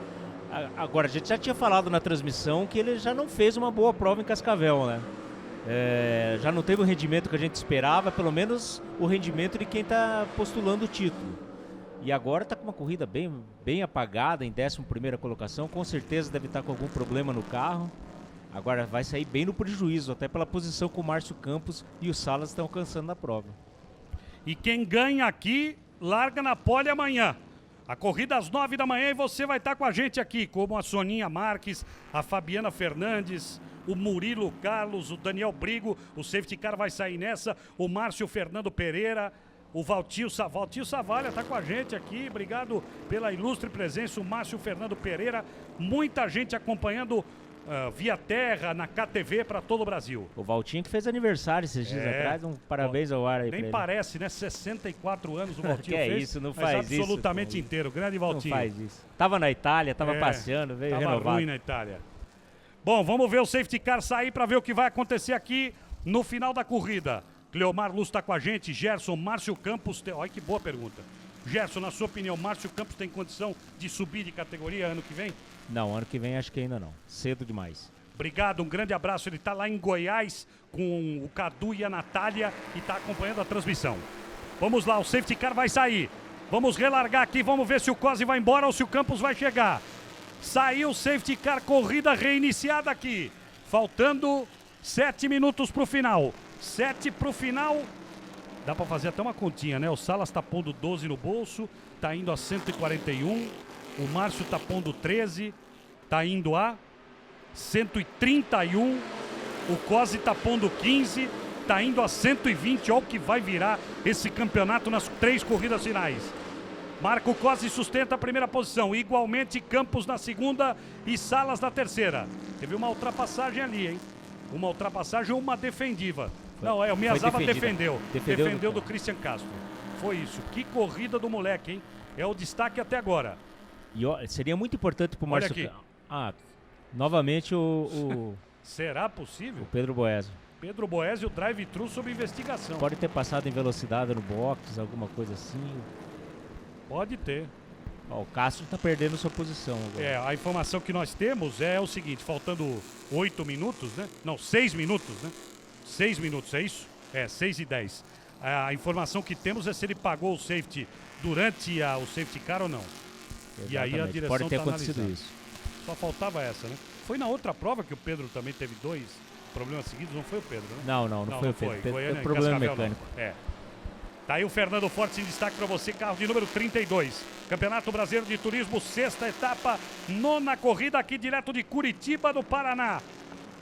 Agora, a gente já tinha falado na transmissão que ele já não fez uma boa prova em Cascavel, né? Já não teve o rendimento que a gente esperava, pelo menos o rendimento de quem está postulando o título. E agora está com uma corrida bem apagada, em 11ª colocação. Com certeza deve estar com algum problema no carro. Agora vai sair bem no prejuízo, até pela posição que o Márcio Campos e o Salas estão alcançando na prova. E quem ganha aqui, larga na pole amanhã. A corrida às 9 da manhã e você vai estar com a gente aqui, como a Soninha Marques, a Fabiana Fernandes, o Murilo Carlos, o Daniel Brigo, o safety car vai sair nessa, o Márcio Fernando Pereira, o Valtinho Savalha está com a gente aqui. Obrigado pela ilustre presença. O Márcio Fernando Pereira. Muita gente acompanhando via terra, na KTV para todo o Brasil. O Valtinho que fez aniversário esses dias atrás. Um parabéns ao ar aí. Nem parece, né? 64 anos o Valtinho que fez. Isso, não faz isso. Absolutamente inteiro. Grande Valtinho. Não faz isso. Tava na Itália, tava passeando, veio renovado. Tava ruim na Itália. Bom, vamos ver o safety car sair para ver o que vai acontecer aqui no final da corrida. Cleomar Luz está com a gente, Gerson, Márcio Campos. Olha que boa pergunta. Gerson, na sua opinião, Márcio Campos tem condição de subir de categoria ano que vem? Não, ano que vem acho que ainda não. Cedo demais. Obrigado, um grande abraço. Ele está lá em Goiás com o Cadu e a Natália e está acompanhando a transmissão. Vamos lá, o safety car vai sair. Vamos relargar aqui, vamos ver se o Cosi vai embora ou se o Campos vai chegar. Saiu o safety car, corrida reiniciada aqui. Faltando 7 minutos para o final. 7 para o final. Dá para fazer até uma continha, né? O Salas está pondo 12 no bolso. Está indo a 141. O Márcio está pondo 13. Está indo a 131. O Cosi está pondo 15. Está indo a 120. Olha o que vai virar esse campeonato nas 3 corridas finais. Marco Cosi sustenta a primeira posição. Igualmente Campos na segunda e Salas na terceira. Teve uma ultrapassagem ali, hein? Uma ultrapassagem ou uma defendiva. Não, o Miyazawa defendeu do Christian Castro. Foi isso. Que corrida do moleque, hein? É o destaque até agora. E ó, seria muito importante pro Márcio. Novamente o será possível? O Pedro Boésio. Pedro Boésio, drive-thru sob investigação. Pode ter passado em velocidade no box, alguma coisa assim. Pode ter. Ó, o Castro tá perdendo sua posição agora. A informação que nós temos é o seguinte, faltando 8 minutos, né? Não, 6 minutos, né? 6 minutos, é isso? 6 e 10. A informação que temos é se ele pagou o safety durante o safety car ou não. Exatamente. E aí a direção pode ter acontecido analisando. isso. Só faltava essa, né? Foi na outra prova que o Pedro também teve 2 problemas seguidos, não foi o Pedro, né? Não foi o Pedro. Foi problema mecânico. Tá aí o Fernando Fortes em destaque para você, carro de número 32. Campeonato Brasileiro de Turismo, 6ª etapa, 9ª corrida aqui direto de Curitiba, do Paraná.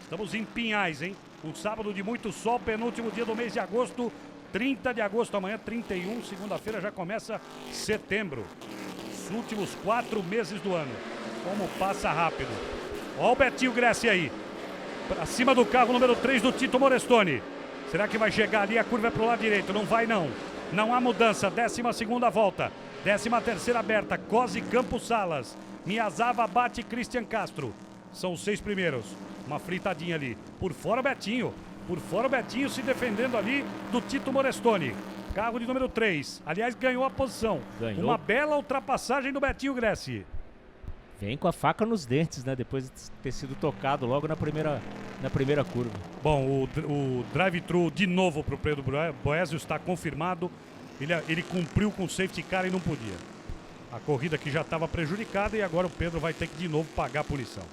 Estamos em Pinhais, hein? Um sábado de muito sol, penúltimo dia do mês de agosto, 30 de agosto, amanhã 31, segunda-feira já começa setembro. Os últimos 4 meses do ano. Como passa rápido. Ó o Betinho Gressi aí. Pra cima do carro número 3 do Tito Morestoni. Será que vai chegar ali? A curva é pro lado direito. Não vai não. Não há mudança. 12ª volta. 13ª aberta. Cosi, Campos, Salas. Miyazawa bate Christian Castro. São os 6 primeiros. Uma fritadinha ali. Por fora o Betinho. Por fora o Betinho se defendendo ali do Tito Morestoni. Carro de número 3. Aliás, ganhou a posição. Ganhou. Uma bela ultrapassagem do Betinho Gressi. Vem com a faca nos dentes, né? Depois de ter sido tocado logo na primeira curva. Bom, o drive-thru de novo para o Pedro Boésio está confirmado. Ele cumpriu com o safety car e não podia. A corrida que já estava prejudicada e agora o Pedro vai ter que de novo pagar a punição.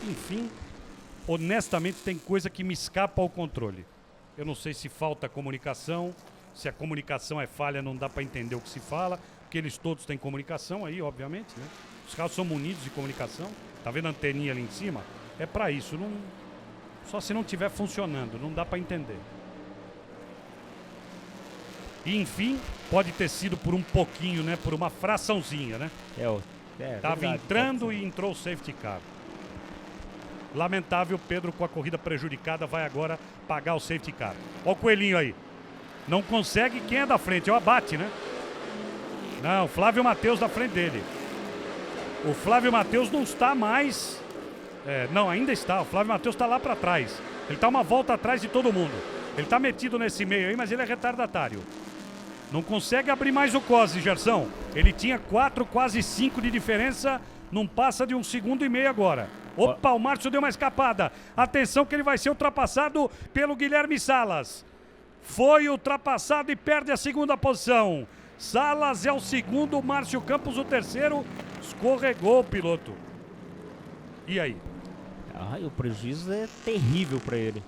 Enfim, honestamente tem coisa que me escapa ao controle. Eu não sei se falta comunicação, se a comunicação é falha, não dá para entender o que se fala. Porque eles todos têm comunicação aí, obviamente, né? Os carros são munidos de comunicação. Tá vendo a anteninha ali em cima? É para isso. Não... Só se não estiver funcionando, não dá para entender. E, enfim, pode ter sido por um pouquinho, né? Por uma fraçãozinha, né? Tava verdade, entrando e entrou o safety car. Lamentável, Pedro com a corrida prejudicada vai agora pagar o safety car. Olha o coelhinho aí. Não consegue, quem é da frente? É o abate, né? Não, Flávio Matheus da frente dele. O Flávio Matheus não está mais... não, ainda está. O Flávio Matheus está lá para trás. Ele está uma volta atrás de todo mundo. Ele está metido nesse meio aí, mas ele é retardatário. Não consegue abrir mais o Cosi, Gerson. Ele tinha 4, quase 5 de diferença. Não passa de 1,5 segundos agora. Opa, o Márcio deu uma escapada. Atenção que ele vai ser ultrapassado pelo Guilherme Salas. Foi ultrapassado e perde a segunda posição. Salas é o segundo, Márcio Campos o terceiro. Escorregou o piloto. E aí? O prejuízo é terrível para ele.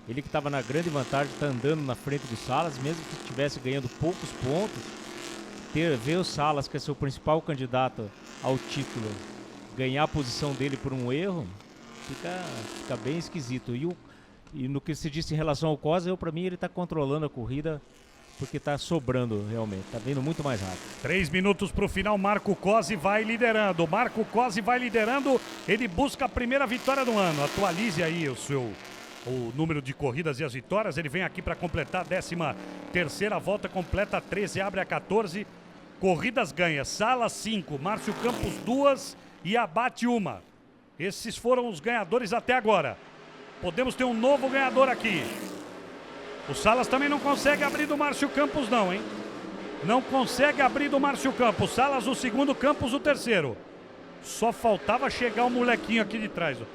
Ele que estava na grande vantagem, está andando na frente do Salas, mesmo que estivesse ganhando poucos pontos. Ver o Salas, que é seu principal candidato ao título, ganhar a posição dele por um erro, fica bem esquisito. E no que se disse em relação ao Cosi, para mim ele está controlando a corrida porque está sobrando realmente, está vindo muito mais rápido. 3 minutos para o final, Marco Cosi vai liderando. Marco Cosi vai liderando, ele busca a primeira vitória do ano. Atualize aí o número de corridas e as vitórias. Ele vem aqui para completar a 13ª volta, completa 13, abre a 14. Corridas ganha, Salas 5, Márcio Campos 2 e Abate 1. Esses foram os ganhadores até agora. Podemos ter um novo ganhador aqui. O Salas também não consegue abrir do Márcio Campos não, hein? Não consegue abrir do Márcio Campos. Salas o segundo, Campos o terceiro. Só faltava chegar o molequinho aqui de trás, ó,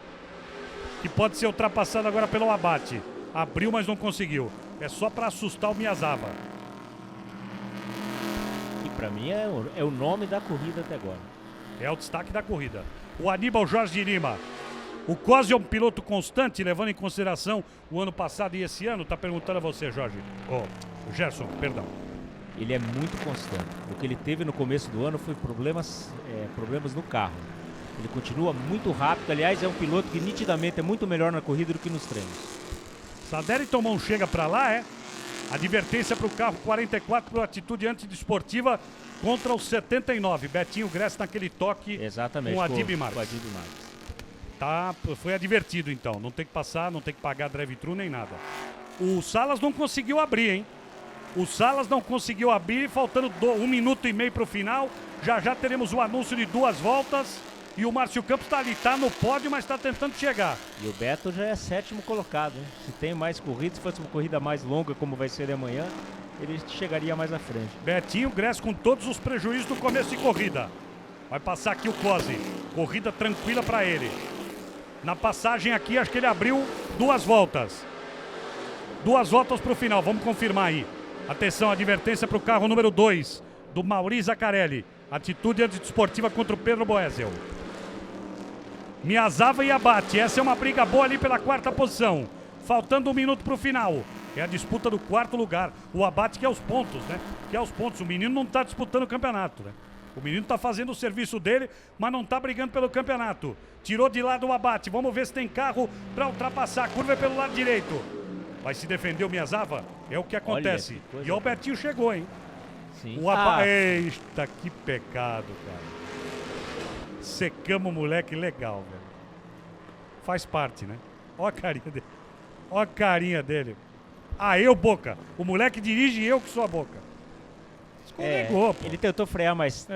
que pode ser ultrapassado agora pelo Abate. Abriu, mas não conseguiu. É só para assustar o Miyazawa. E para mim é o nome da corrida até agora. É o destaque da corrida. O Aníbal Jorge de Lima. O Cosi é um piloto constante, levando em consideração o ano passado e esse ano? Tá perguntando a você, Jorge. O Gerson, perdão. Ele é muito constante. O que ele teve no começo do ano foi problemas no carro. Ele continua muito rápido. Aliás, é um piloto que nitidamente é muito melhor na corrida do que nos treinos. Saderi tomou um chega para lá, é? Advertência para o carro 44 por atitude antidesportiva contra o 79. Betinho Gress naquele toque. Exatamente, com a Adib Marques. Tá, foi advertido então. Não tem que passar, não tem que pagar drive-thru nem nada. O Salas não conseguiu abrir, hein? O Salas não conseguiu abrir, faltando 1 minuto e meio para o final. Já teremos o anúncio de 2 voltas. E o Márcio Campos está ali, está no pódio, mas está tentando chegar. E o Beto já é 7º colocado, hein? Se tem mais corridas, se fosse uma corrida mais longa, como vai ser de amanhã, ele chegaria mais à frente. Betinho Gress com todos os prejuízos do começo de corrida. Vai passar aqui o Cosi. Corrida tranquila para ele. Na passagem aqui, acho que ele abriu 2 voltas. 2 voltas para o final, vamos confirmar aí. Atenção, advertência para o carro número 2, do Mauri Zaccarelli. Atitude antidesportiva contra o Pedro Boesel. Miyazawa e Abate, essa é uma briga boa ali pela 4ª posição. Faltando 1 minuto para o final. É a disputa do 4º lugar. O Abate que é os pontos, né? Que é os pontos. O menino não está disputando o campeonato, né? O menino está fazendo o serviço dele, mas não está brigando pelo campeonato. Tirou de lado o Abate. Vamos ver se tem carro para ultrapassar. A curva é pelo lado direito. Vai se defender o Miyazawa? É o que acontece. Olha, e o Betinho chegou, hein? Sim. O Abate... Eita, que pecado, cara. Secamos o moleque legal, velho. Faz parte, né? Ó a carinha dele. Ó a carinha dele. Ah, eu, Boca. O moleque dirige e eu que sou a Boca. Escorregou, pô. Ele tentou frear mais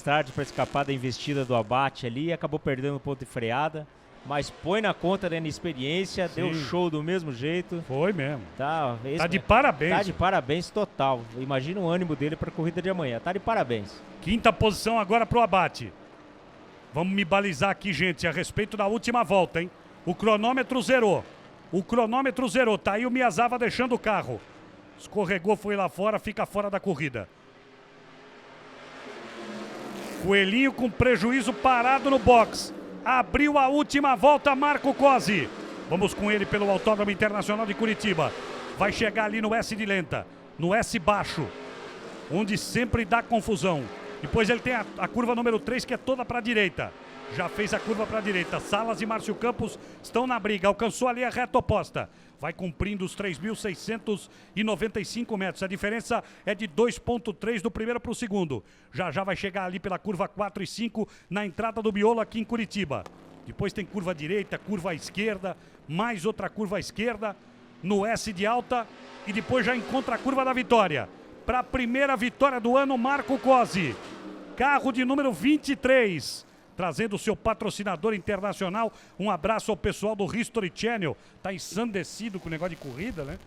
tarde para escapar da investida do Abate ali e acabou perdendo o ponto de freada. Mas põe na conta da inexperiência, deu show do mesmo jeito. Foi mesmo. Tá de parabéns. Tá de parabéns total. Imagina o ânimo dele para a corrida de amanhã. Tá de parabéns. 5ª posição agora pro Abate. Vamos me balizar aqui, gente, a respeito da última volta, hein? O cronômetro zerou. Tá aí o Miyazawa deixando o carro. Escorregou, foi lá fora, fica fora da corrida. Coelhinho com prejuízo parado no box. Abriu a última volta, Marco Cosi. Vamos com ele pelo Autódromo Internacional de Curitiba. Vai chegar ali no S de lenta, no S baixo, onde sempre dá confusão. Depois ele tem a curva número 3, que é toda para a direita. Já fez a curva para a direita. Salas e Márcio Campos estão na briga. Alcançou ali a reta oposta. Vai cumprindo os 3.695 metros. A diferença é de 2,3 do primeiro para o segundo. Já vai chegar ali pela curva 4 e 5 na entrada do miolo aqui em Curitiba. Depois tem curva direita, curva à esquerda, mais outra curva à esquerda no S de alta. E depois já encontra a curva da vitória. Para a primeira vitória do ano, Marco Cosi. Carro de número 23. Trazendo o seu patrocinador internacional. Um abraço ao pessoal do History Channel. Tá ensandecido com o negócio de corrida, né?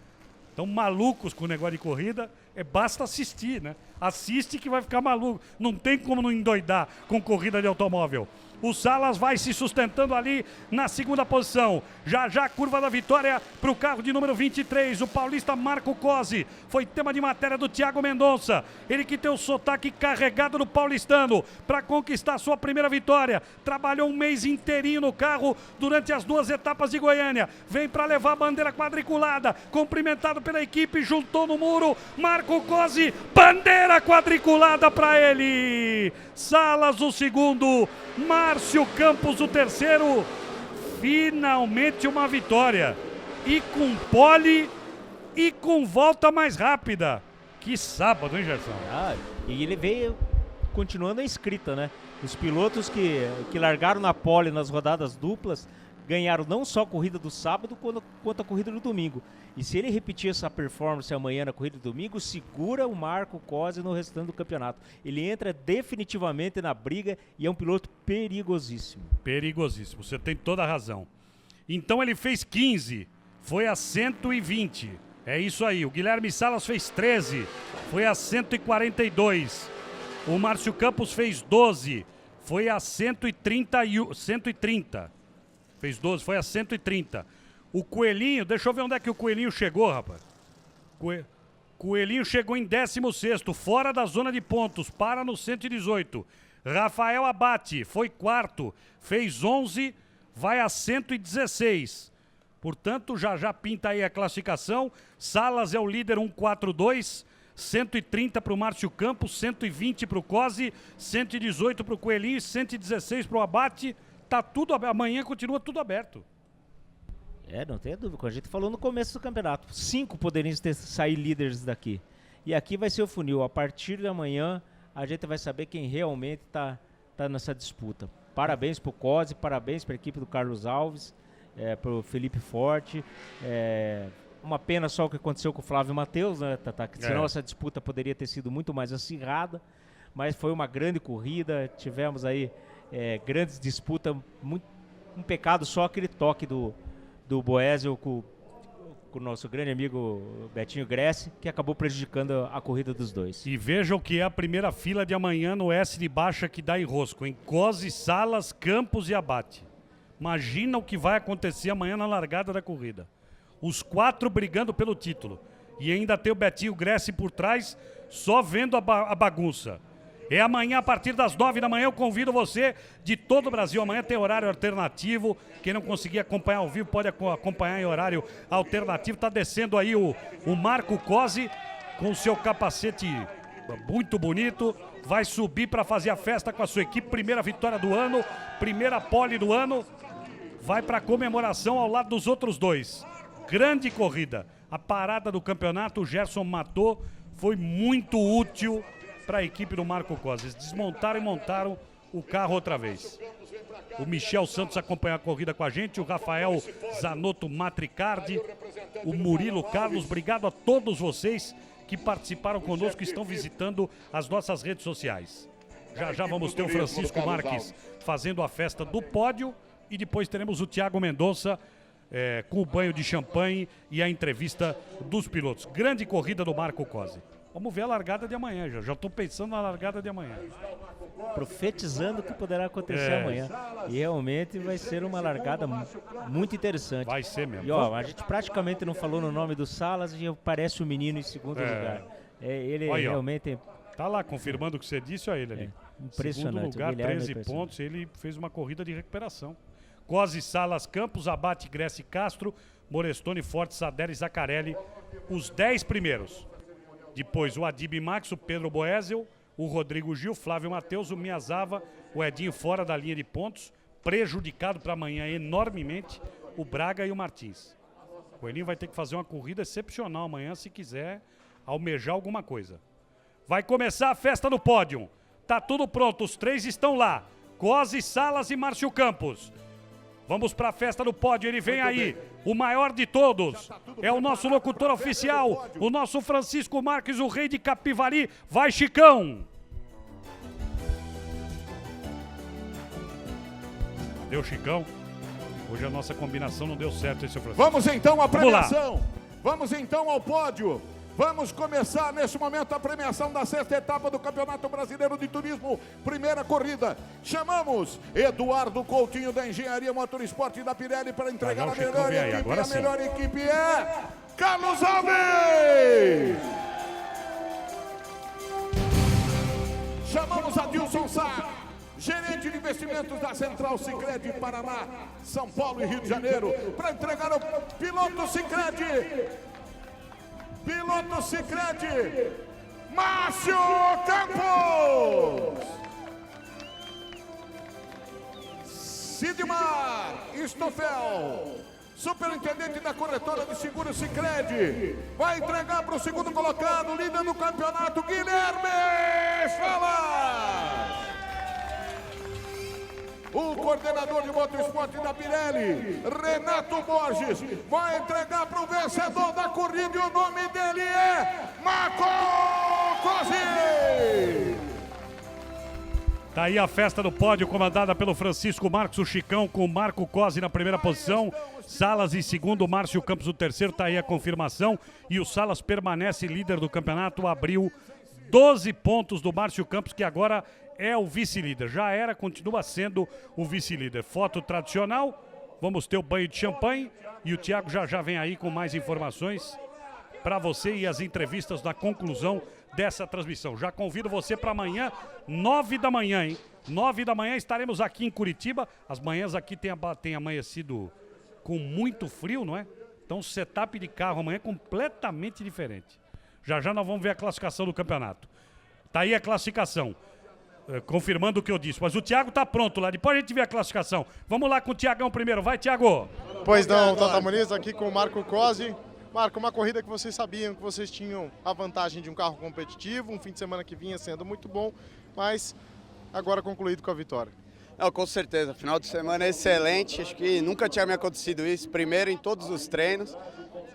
Estão malucos com o negócio de corrida. Basta assistir, né? Assiste que vai ficar maluco. Não tem como não endoidar com corrida de automóvel. O Salas vai se sustentando ali na 2ª posição. Já a curva da vitória para o carro de número 23, o paulista Marco Cosi. Foi tema de matéria do Thiago Mendonça. Ele que tem o sotaque carregado no paulistano para conquistar sua primeira vitória. Trabalhou um mês inteirinho no carro durante as 2 etapas de Goiânia. Vem para levar a bandeira quadriculada. Cumprimentado pela equipe, juntou no muro. Marco Cosi, bandeira quadriculada para ele. Salas o segundo, Márcio Campos o terceiro. Finalmente uma vitória. e com pole e com volta mais rápida. Que sábado, hein, Gerson? E ele veio continuando a escrita, né? Os pilotos que largaram na pole nas rodadas duplas ganharam não só a corrida do sábado, quanto a corrida do domingo. E se ele repetir essa performance amanhã na corrida do domingo, segura o Marco Cosi no restante do campeonato. Ele entra definitivamente na briga e é um piloto perigosíssimo. Perigosíssimo, você tem toda a razão. Então ele fez 15, foi a 120. É isso aí, o Guilherme Salas fez 13, foi a 142. O Márcio Campos fez 12, foi a 130. Fez 12, foi a 130. O Coelhinho, deixa eu ver onde é que o Coelhinho chegou, rapaz. Coelhinho chegou em 16º, fora da zona de pontos, para no 118. Rafael Abate foi quarto, fez 11, vai a 116. Portanto, já pinta aí a classificação. Salas é o líder 142, 130 para o Márcio Campos, 120 para o Cosi, 118 para o Coelhinho e 116 para o Abate. Tá tudo aberto. Amanhã continua tudo aberto. Não tem dúvida. Como a gente falou no começo do campeonato, 5 poderiam sair líderes daqui. E aqui vai ser o funil. A partir de amanhã, a gente vai saber quem realmente tá nessa disputa. Parabéns pro Cosi, parabéns para a equipe do Carlos Alves, pro Felipe Forte. Uma pena só o que aconteceu com o Flávio Matheus, né, Tata? Senão essa disputa poderia ter sido muito mais acirrada. Mas foi uma grande corrida. Tivemos aí grandes disputas. Um pecado só aquele toque do Boesel com o nosso grande amigo Betinho Gressi, que acabou prejudicando a corrida dos dois. E vejam que é a primeira fila de amanhã no S de baixa que dá enrosco, em Cosi, Salas, Campos e Abate. Imagina o que vai acontecer amanhã na largada da corrida. Os 4 brigando pelo título. E ainda tem o Betinho Gressi por trás, só vendo a bagunça. É amanhã, a partir das 9 da manhã, eu convido você de todo o Brasil. Amanhã tem horário alternativo. Quem não conseguir acompanhar ao vivo, pode acompanhar em horário alternativo. Tá descendo aí o Marco Cosi com o seu capacete muito bonito. Vai subir para fazer a festa com a sua equipe. Primeira vitória do ano, primeira pole do ano. Vai para a comemoração ao lado dos outros dois. Grande corrida. A parada do campeonato, o Gerson matou. Foi muito útil para a equipe do Marco Cosi. Eles desmontaram e montaram o carro outra vez. O Michel Santos acompanhou a corrida com a gente, o Rafael Zanotto Matricardi, o Murilo Carlos. Obrigado a todos vocês que participaram conosco, que estão visitando as nossas redes sociais. Já vamos ter o Francisco Marques fazendo a festa do pódio e depois teremos o Thiago Mendonça com o banho de champanhe e a entrevista dos pilotos. Grande corrida do Marco Cosi. Vamos ver a largada de amanhã, já estou pensando na largada de amanhã. Profetizando o que poderá acontecer amanhã. E realmente vai ser uma largada muito interessante. Vai ser mesmo. E a gente praticamente não falou no nome do Salas e parece o menino em segundo lugar. Ele aí, realmente... Tá lá, confirmando o que você disse, olha ele ali. Impressionante. Segundo lugar, 13 pontos, ele fez uma corrida de recuperação. Cosi, Salas, Campos, Abate, Gressi, Castro, Morestoni, Forte, Sadelli, Zaccarelli, os 10 primeiros. Depois o Adib Max, o Pedro Boesel, o Rodrigo Gil, Flávio Matheus, o Miazava, o Edinho fora da linha de pontos, prejudicado para amanhã enormemente, o Braga e o Martins. O Coelhinho vai ter que fazer uma corrida excepcional amanhã se quiser almejar alguma coisa. Vai começar a festa no pódio. Tá tudo pronto, os 3 estão lá. Cosi, Salas e Márcio Campos. Vamos para a festa do pódio, ele vem aí, o maior de todos, é o nosso locutor oficial, o nosso Francisco Marques, o rei de Capivari. Vai, Chicão! Deu, Chicão? Hoje a nossa combinação não deu certo, esse Francisco. Vamos então à premiação, vamos então ao pódio. Vamos começar neste momento a premiação da 6ª etapa do Campeonato Brasileiro de Turismo, primeira corrida. Chamamos Eduardo Coutinho da Engenharia Motorsport da Pirelli para entregar a melhor equipe. A melhor equipe é Carlos Alves! Chamamos Adilson Sá, gerente de investimentos da Central Sicredi Paraná, São Paulo e Rio de Janeiro, para entregar o piloto Sicredi. Piloto Sicredi, Márcio Campos. Sidmar Stofel, superintendente da corretora de seguros Sicredi, vai entregar para o segundo colocado, líder do campeonato, Guilherme Salas. O coordenador de motoesporte da Pirelli, Renato Borges, vai entregar para o vencedor da corrida e o nome dele é Marco Cosi. Tá aí a festa do pódio comandada pelo Francisco Marcos, o Chicão, com Marco Cosi na primeira posição, Salas em segundo, Márcio Campos o terceiro, tá aí a confirmação. E o Salas permanece líder do campeonato, abriu 12 pontos do Márcio Campos, que agora é o vice-líder. Já era, continua sendo o vice-líder. Foto tradicional, vamos ter o banho de champanhe e o Thiago já vem aí com mais informações para você e as entrevistas da conclusão dessa transmissão. Já convido você para amanhã, 9 da manhã, hein? 9 da manhã estaremos aqui em Curitiba. As manhãs aqui tem amanhecido com muito frio, não é? Então o setup de carro amanhã é completamente diferente. Já nós vamos ver a classificação do campeonato. Tá aí a classificação. Confirmando o que eu disse. Mas o Thiago tá pronto lá. Depois a gente vê a classificação. Vamos lá com o Thiagão primeiro. Vai, Thiago. Pois não, Tata Muniz aqui com o Marco Cosi. Marco, uma corrida que vocês sabiam que vocês tinham a vantagem de um carro competitivo, um fim de semana que vinha sendo muito bom, mas agora concluído com a vitória. Não, com certeza, final de semana excelente, acho que nunca tinha me acontecido isso, primeiro em todos os treinos.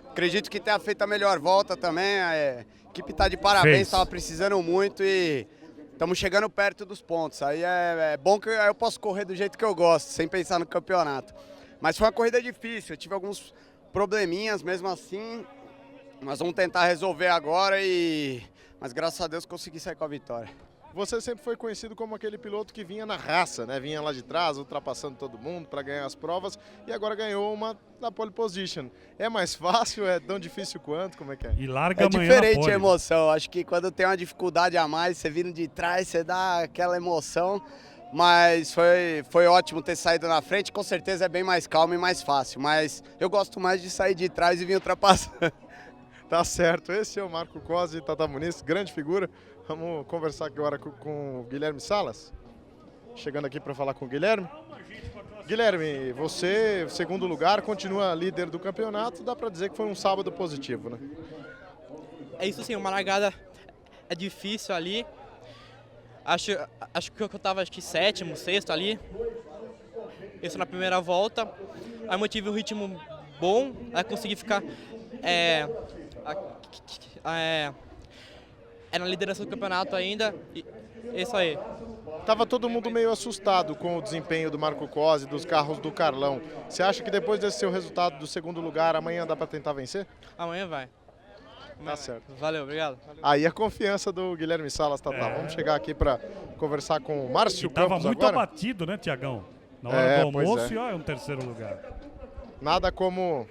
Acredito que tenha feito a melhor volta também, a equipe está de parabéns, estava precisando muito e estamos chegando perto dos pontos. Aí é bom que eu posso correr do jeito que eu gosto, sem pensar no campeonato. Mas foi uma corrida difícil, eu tive alguns probleminhas mesmo assim, mas vamos tentar resolver agora mas graças a Deus consegui sair com a vitória. Você sempre foi conhecido como aquele piloto que vinha na raça, né? Vinha lá de trás, ultrapassando todo mundo para ganhar as provas e agora ganhou uma da pole position. É mais fácil? É tão difícil quanto? Como é que é? E larga é amanhã diferente a emoção. Acho que quando tem uma dificuldade a mais, você vindo de trás, você dá aquela emoção. Mas foi ótimo ter saído na frente, com certeza é bem mais calmo e mais fácil. Mas eu gosto mais de sair de trás e vir ultrapassando. Tá certo, esse é o Marco Cosi, Tata Muniz, grande figura. Vamos conversar agora com o Guilherme Salas. Chegando aqui para falar com o Guilherme. Guilherme, você, segundo lugar, continua líder do campeonato. Dá para dizer que foi um sábado positivo, né? É isso sim, uma largada é difícil ali. Acho que eu estava sétimo, sexto ali. Isso na primeira volta. Aí eu tive um ritmo bom, aí consegui ficar na liderança do campeonato ainda. E isso aí. Tava todo mundo meio assustado com o desempenho do Marco Cosi, dos carros do Carlão. Você acha que depois desse seu resultado do segundo lugar, amanhã dá para tentar vencer? Amanhã vai. Tá certo. Valeu, obrigado. Aí a confiança do Guilherme Salas, Tata. Vamos chegar aqui para conversar com o Márcio Campos agora. Tava muito abatido, né, Thiagão? Na hora do almoço e um terceiro lugar. Nada como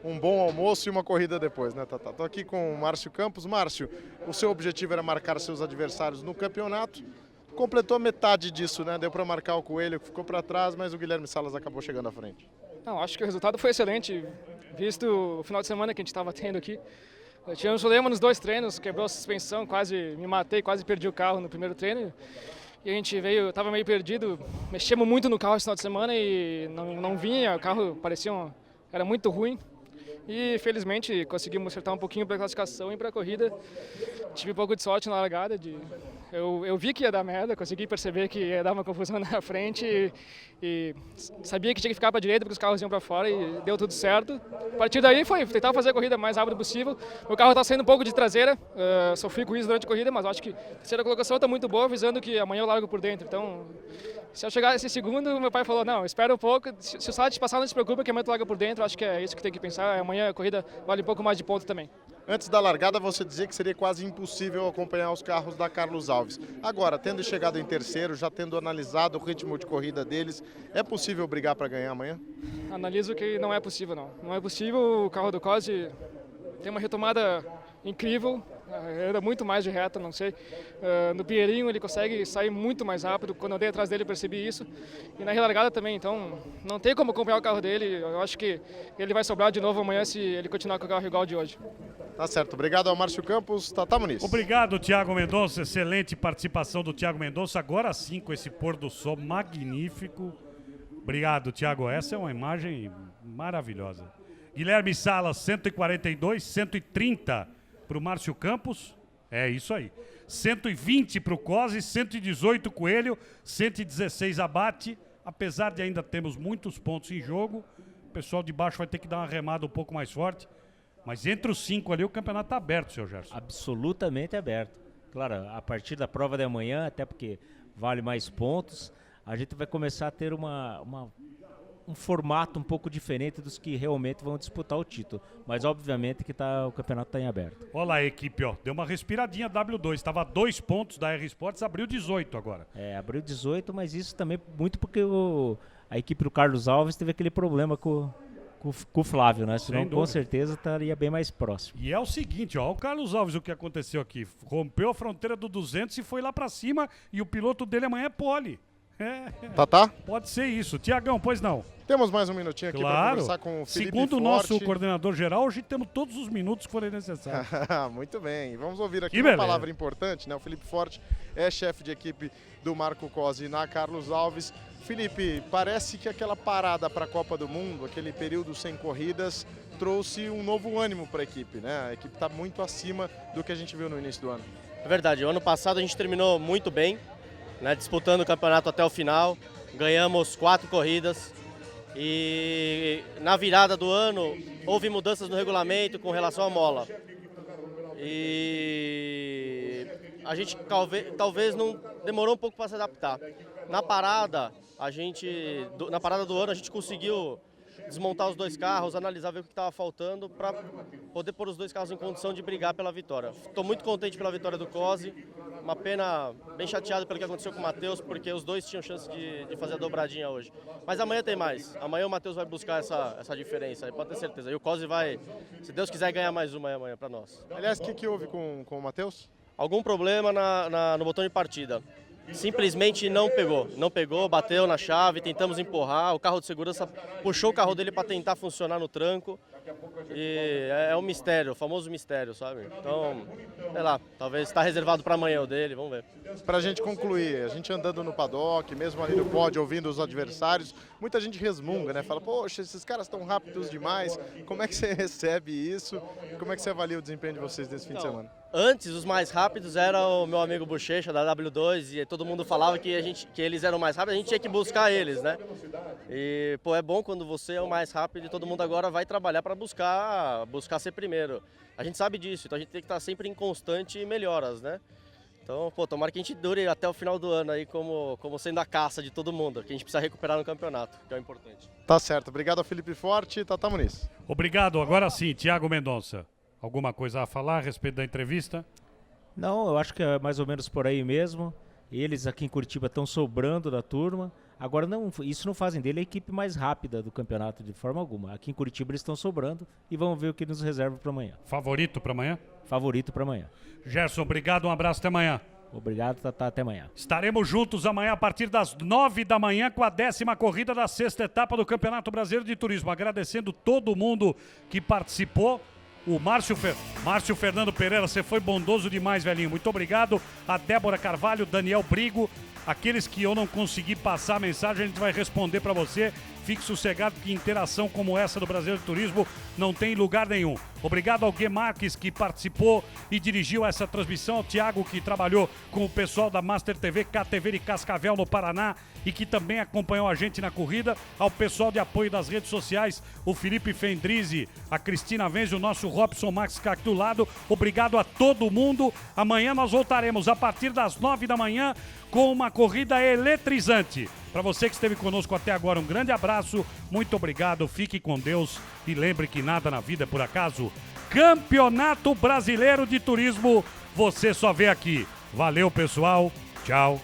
um bom almoço e uma corrida depois, né, Tata? Tô aqui com o Márcio Campos. Márcio, o seu objetivo era marcar seus adversários no campeonato. Completou metade disso, né? Deu para marcar o Coelho, que ficou para trás, mas o Guilherme Salas acabou chegando à frente. Não, acho que o resultado foi excelente, visto o final de semana que a gente estava tendo aqui. Tivemos problema nos dois treinos, quebrou a suspensão, quase me matei, quase perdi o carro no primeiro treino. E a gente veio, estava meio perdido, mexemos muito no carro esse final de semana e não vinha, o carro era muito ruim. E felizmente conseguimos acertar um pouquinho para a classificação e para a corrida. Tive um pouco de sorte na largada. Eu vi que ia dar merda, consegui perceber que ia dar uma confusão na frente e sabia que tinha que ficar para a direita porque os carros iam para fora e deu tudo certo. A partir daí foi tentar fazer a corrida mais rápido possível. Meu carro está saindo um pouco de traseira, sofri com isso durante a corrida, mas acho que a terceira colocação está muito boa, visando que amanhã eu largo por dentro. Então, se eu chegar esse segundo, meu pai falou, não, espera um pouco, se o Salas passar, não se preocupa que amanhã tu larga por dentro, acho que é isso que tem que pensar, amanhã a corrida vale um pouco mais de ponto também. Antes da largada, você dizia que seria quase impossível acompanhar os carros da Carlos Alves. Agora, tendo chegado em terceiro, já tendo analisado o ritmo de corrida deles, é possível brigar para ganhar amanhã? Analiso que não é possível, não. Não é possível, o carro do Cosi tem uma retomada incrível, era muito mais de reta, não sei. No Pinheirinho ele consegue sair muito mais rápido, quando eu andei atrás dele eu percebi isso. E na relargada também, então não tem como acompanhar o carro dele, eu acho que ele vai sobrar de novo amanhã se ele continuar com o carro igual de hoje. Tá certo, obrigado ao Márcio Campos, Tata Muniz. Obrigado, Thiago Mendonça, excelente participação do Thiago Mendonça, agora sim com esse pôr do sol magnífico. Obrigado, Thiago, essa é uma imagem maravilhosa. Guilherme Salas, 142, 130 para o Márcio Campos. É isso aí. 120 para o Cosi, 118 Coelho, 116 Abate. Apesar de ainda termos muitos pontos em jogo, o pessoal de baixo vai ter que dar uma remada um pouco mais forte. Mas entre os 5 ali, o campeonato está aberto, seu Gerson. Absolutamente aberto. Claro, a partir da prova de amanhã, até porque vale mais pontos, a gente vai começar a ter um formato um pouco diferente dos que realmente vão disputar o título. Mas obviamente que o campeonato está em aberto. Olha lá a equipe, ó. Deu uma respiradinha W2. Estava a 2 pontos da R Sports, abriu 18 agora. Abriu 18, mas isso também muito porque a equipe do Carlos Alves teve aquele problema com o Flávio, né? Senão com certeza estaria bem mais próximo. E é o seguinte, ó, o Carlos Alves, o que aconteceu aqui? Rompeu a fronteira do 200 e foi lá pra cima e o piloto dele amanhã é pole. Tá? Pode ser isso. Tiagão, pois não? Temos mais um minutinho aqui para conversar com o Felipe Segundo o Forte. nosso coordenador geral, hoje temos todos os minutos que forem necessários. Muito bem. Vamos ouvir aqui uma palavra importante, né? O Felipe Forte é chefe de equipe do Marco Cosi na Carlos Alves. Felipe, parece que aquela parada para a Copa do Mundo, aquele período sem corridas, trouxe um novo ânimo para a equipe, né? A equipe está muito acima do que a gente viu no início do ano. É verdade, o ano passado a gente terminou muito bem, né, disputando o campeonato até o final, ganhamos 4 corridas e na virada do ano houve mudanças no regulamento com relação à mola. E a gente talvez não demorou um pouco para se adaptar. Na parada do ano a gente conseguiu desmontar os 2 carros, analisar, ver o que estava faltando para poder pôr os 2 carros em condição de brigar pela vitória. Estou muito contente pela vitória do Cosi, uma pena bem chateado pelo que aconteceu com o Matheus, porque os 2 tinham chance de fazer a dobradinha hoje. Mas amanhã tem mais, amanhã o Matheus vai buscar essa diferença, pode ter certeza. E o Cosi vai, se Deus quiser, ganhar mais uma amanhã para nós. Aliás, o que houve com o Matheus? Algum problema no botão de partida. Simplesmente não pegou, bateu na chave, tentamos empurrar, o carro de segurança puxou o carro dele para tentar funcionar no tranco e é um mistério, o famoso mistério, sabe? Então, sei lá, talvez está reservado para amanhã o dele, vamos ver. Para a gente concluir, a gente andando no paddock, mesmo ali no pódio, ouvindo os adversários, muita gente resmunga, né? Fala, poxa, esses caras estão rápidos demais, como é que você recebe isso? Como é que você avalia o desempenho de vocês nesse fim de semana? Antes, os mais rápidos era o meu amigo Bochecha, da W2, e todo mundo falava que eles eram mais rápidos, a gente tinha que buscar eles, né? E, pô, é bom quando você é o mais rápido e todo mundo agora vai trabalhar para buscar ser primeiro. A gente sabe disso, então a gente tem que estar sempre em constante melhoras, né? Então, pô, tomara que a gente dure até o final do ano aí como sendo a caça de todo mundo, que a gente precisa recuperar no campeonato, que é o importante. Tá certo, obrigado ao Felipe Forte e Tata Muniz. Obrigado, agora sim, Thiago Mendonça. Alguma coisa a falar a respeito da entrevista? Não, eu acho que é mais ou menos por aí mesmo. Eles aqui em Curitiba estão sobrando da turma. Agora, isso não fazem dele a equipe mais rápida do campeonato de forma alguma. Aqui em Curitiba eles estão sobrando e vamos ver o que nos reserva para amanhã. Favorito para amanhã? Favorito para amanhã. Gerson, obrigado, um abraço, até amanhã. Obrigado, Tata, até amanhã. Estaremos juntos amanhã a partir das 9 da manhã com a 10ª corrida da 6ª etapa do Campeonato Brasileiro de Turismo. Agradecendo todo mundo que participou. O Márcio Fernando Pereira, você foi bondoso demais, velhinho. Muito obrigado. A Débora Carvalho, Daniel Brigo. Aqueles que eu não consegui passar a mensagem, a gente vai responder para você. Fique sossegado que interação como essa do Brasileiro de Turismo não tem lugar nenhum. Obrigado ao Gui Marques, que participou e dirigiu essa transmissão. Ao Thiago, que trabalhou com o pessoal da Master TV, KTV de Cascavel, no Paraná, e que também acompanhou a gente na corrida. Ao pessoal de apoio das redes sociais, o Felipe Fendrizi, a Cristina Venz, o nosso Robson Max que aqui do lado. Obrigado a todo mundo. Amanhã nós voltaremos a partir das 9 da manhã com uma corrida eletrizante. Para você que esteve conosco até agora, um grande abraço, muito obrigado, fique com Deus e lembre que nada na vida é por acaso. Campeonato Brasileiro de Turismo, você só vê aqui. Valeu, pessoal, tchau.